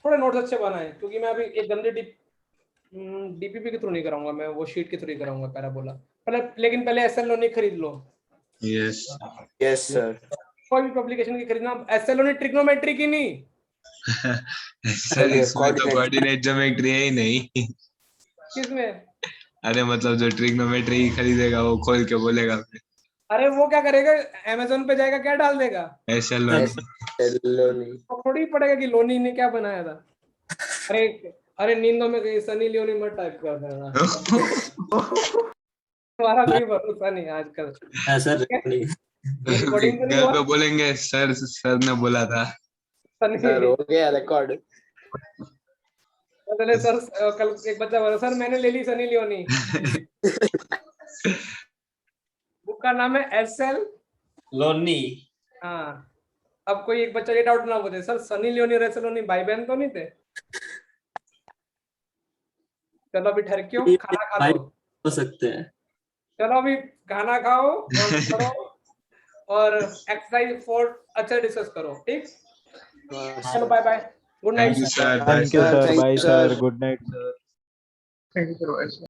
थोड़े नोट्स अच्छे बनाए, क्योंकि मैं अभी एक गंदे डीपीपी के थ्रू नहीं कराऊंगा, मैं वो शीट के थ्रू ही कराऊंगा पैराबोला पहले, लेकिन पहले SLONI खरीद लो, यस यस सर। कोई भी पब्लिकेशन की खरीदना, SLONI ट्रिग्नोमेट्री की नहीं, सर इसमें तो कोऑर्डिनेट ज्योमेट्री है ही नहीं। किसमें, अरे मतलब जो ट्रिग्नोमेट्री खरीदेगा वो खोल के बोलेगा अरे वो क्या करेगा, अमेज़न पे जाएगा क्या डाल देगा, SLONI। तो थोड़ी पड़ेगा कि लोनी ने क्या बनाया था, अरे नींदों में गई सनी लियोनी मत टाइप कर देना, तुम्हारा कोई भरोसा नहीं आजकल। सर रिकॉर्डिंग तो नहीं घर हुआ पे बोलेंगे सर ने बोला था। सनी, सर हो गया रिकॉर्ड। चले सर, कल एक बच्चा बोला सर मैंने ले ली सनी लियोनी, बुक का नाम है SL लोनी। हाँ, अब कोई एक बच्चा ये डाउट ना पूछे सर सनी लियोनी और SL लोनी भाई बहन तो नहीं थे, चलो अभी ठहर क्यों, खाना खा लो, हो सकते हैं। चलो अभी खाना खाओ और करो और एक्सरसाइज 4 अच्छा डिस्कस करो, ठीक, चलो bye bye, good thank night you sir, thank you sir, Thank you, bye sir. Sir, good night sir. Thank you.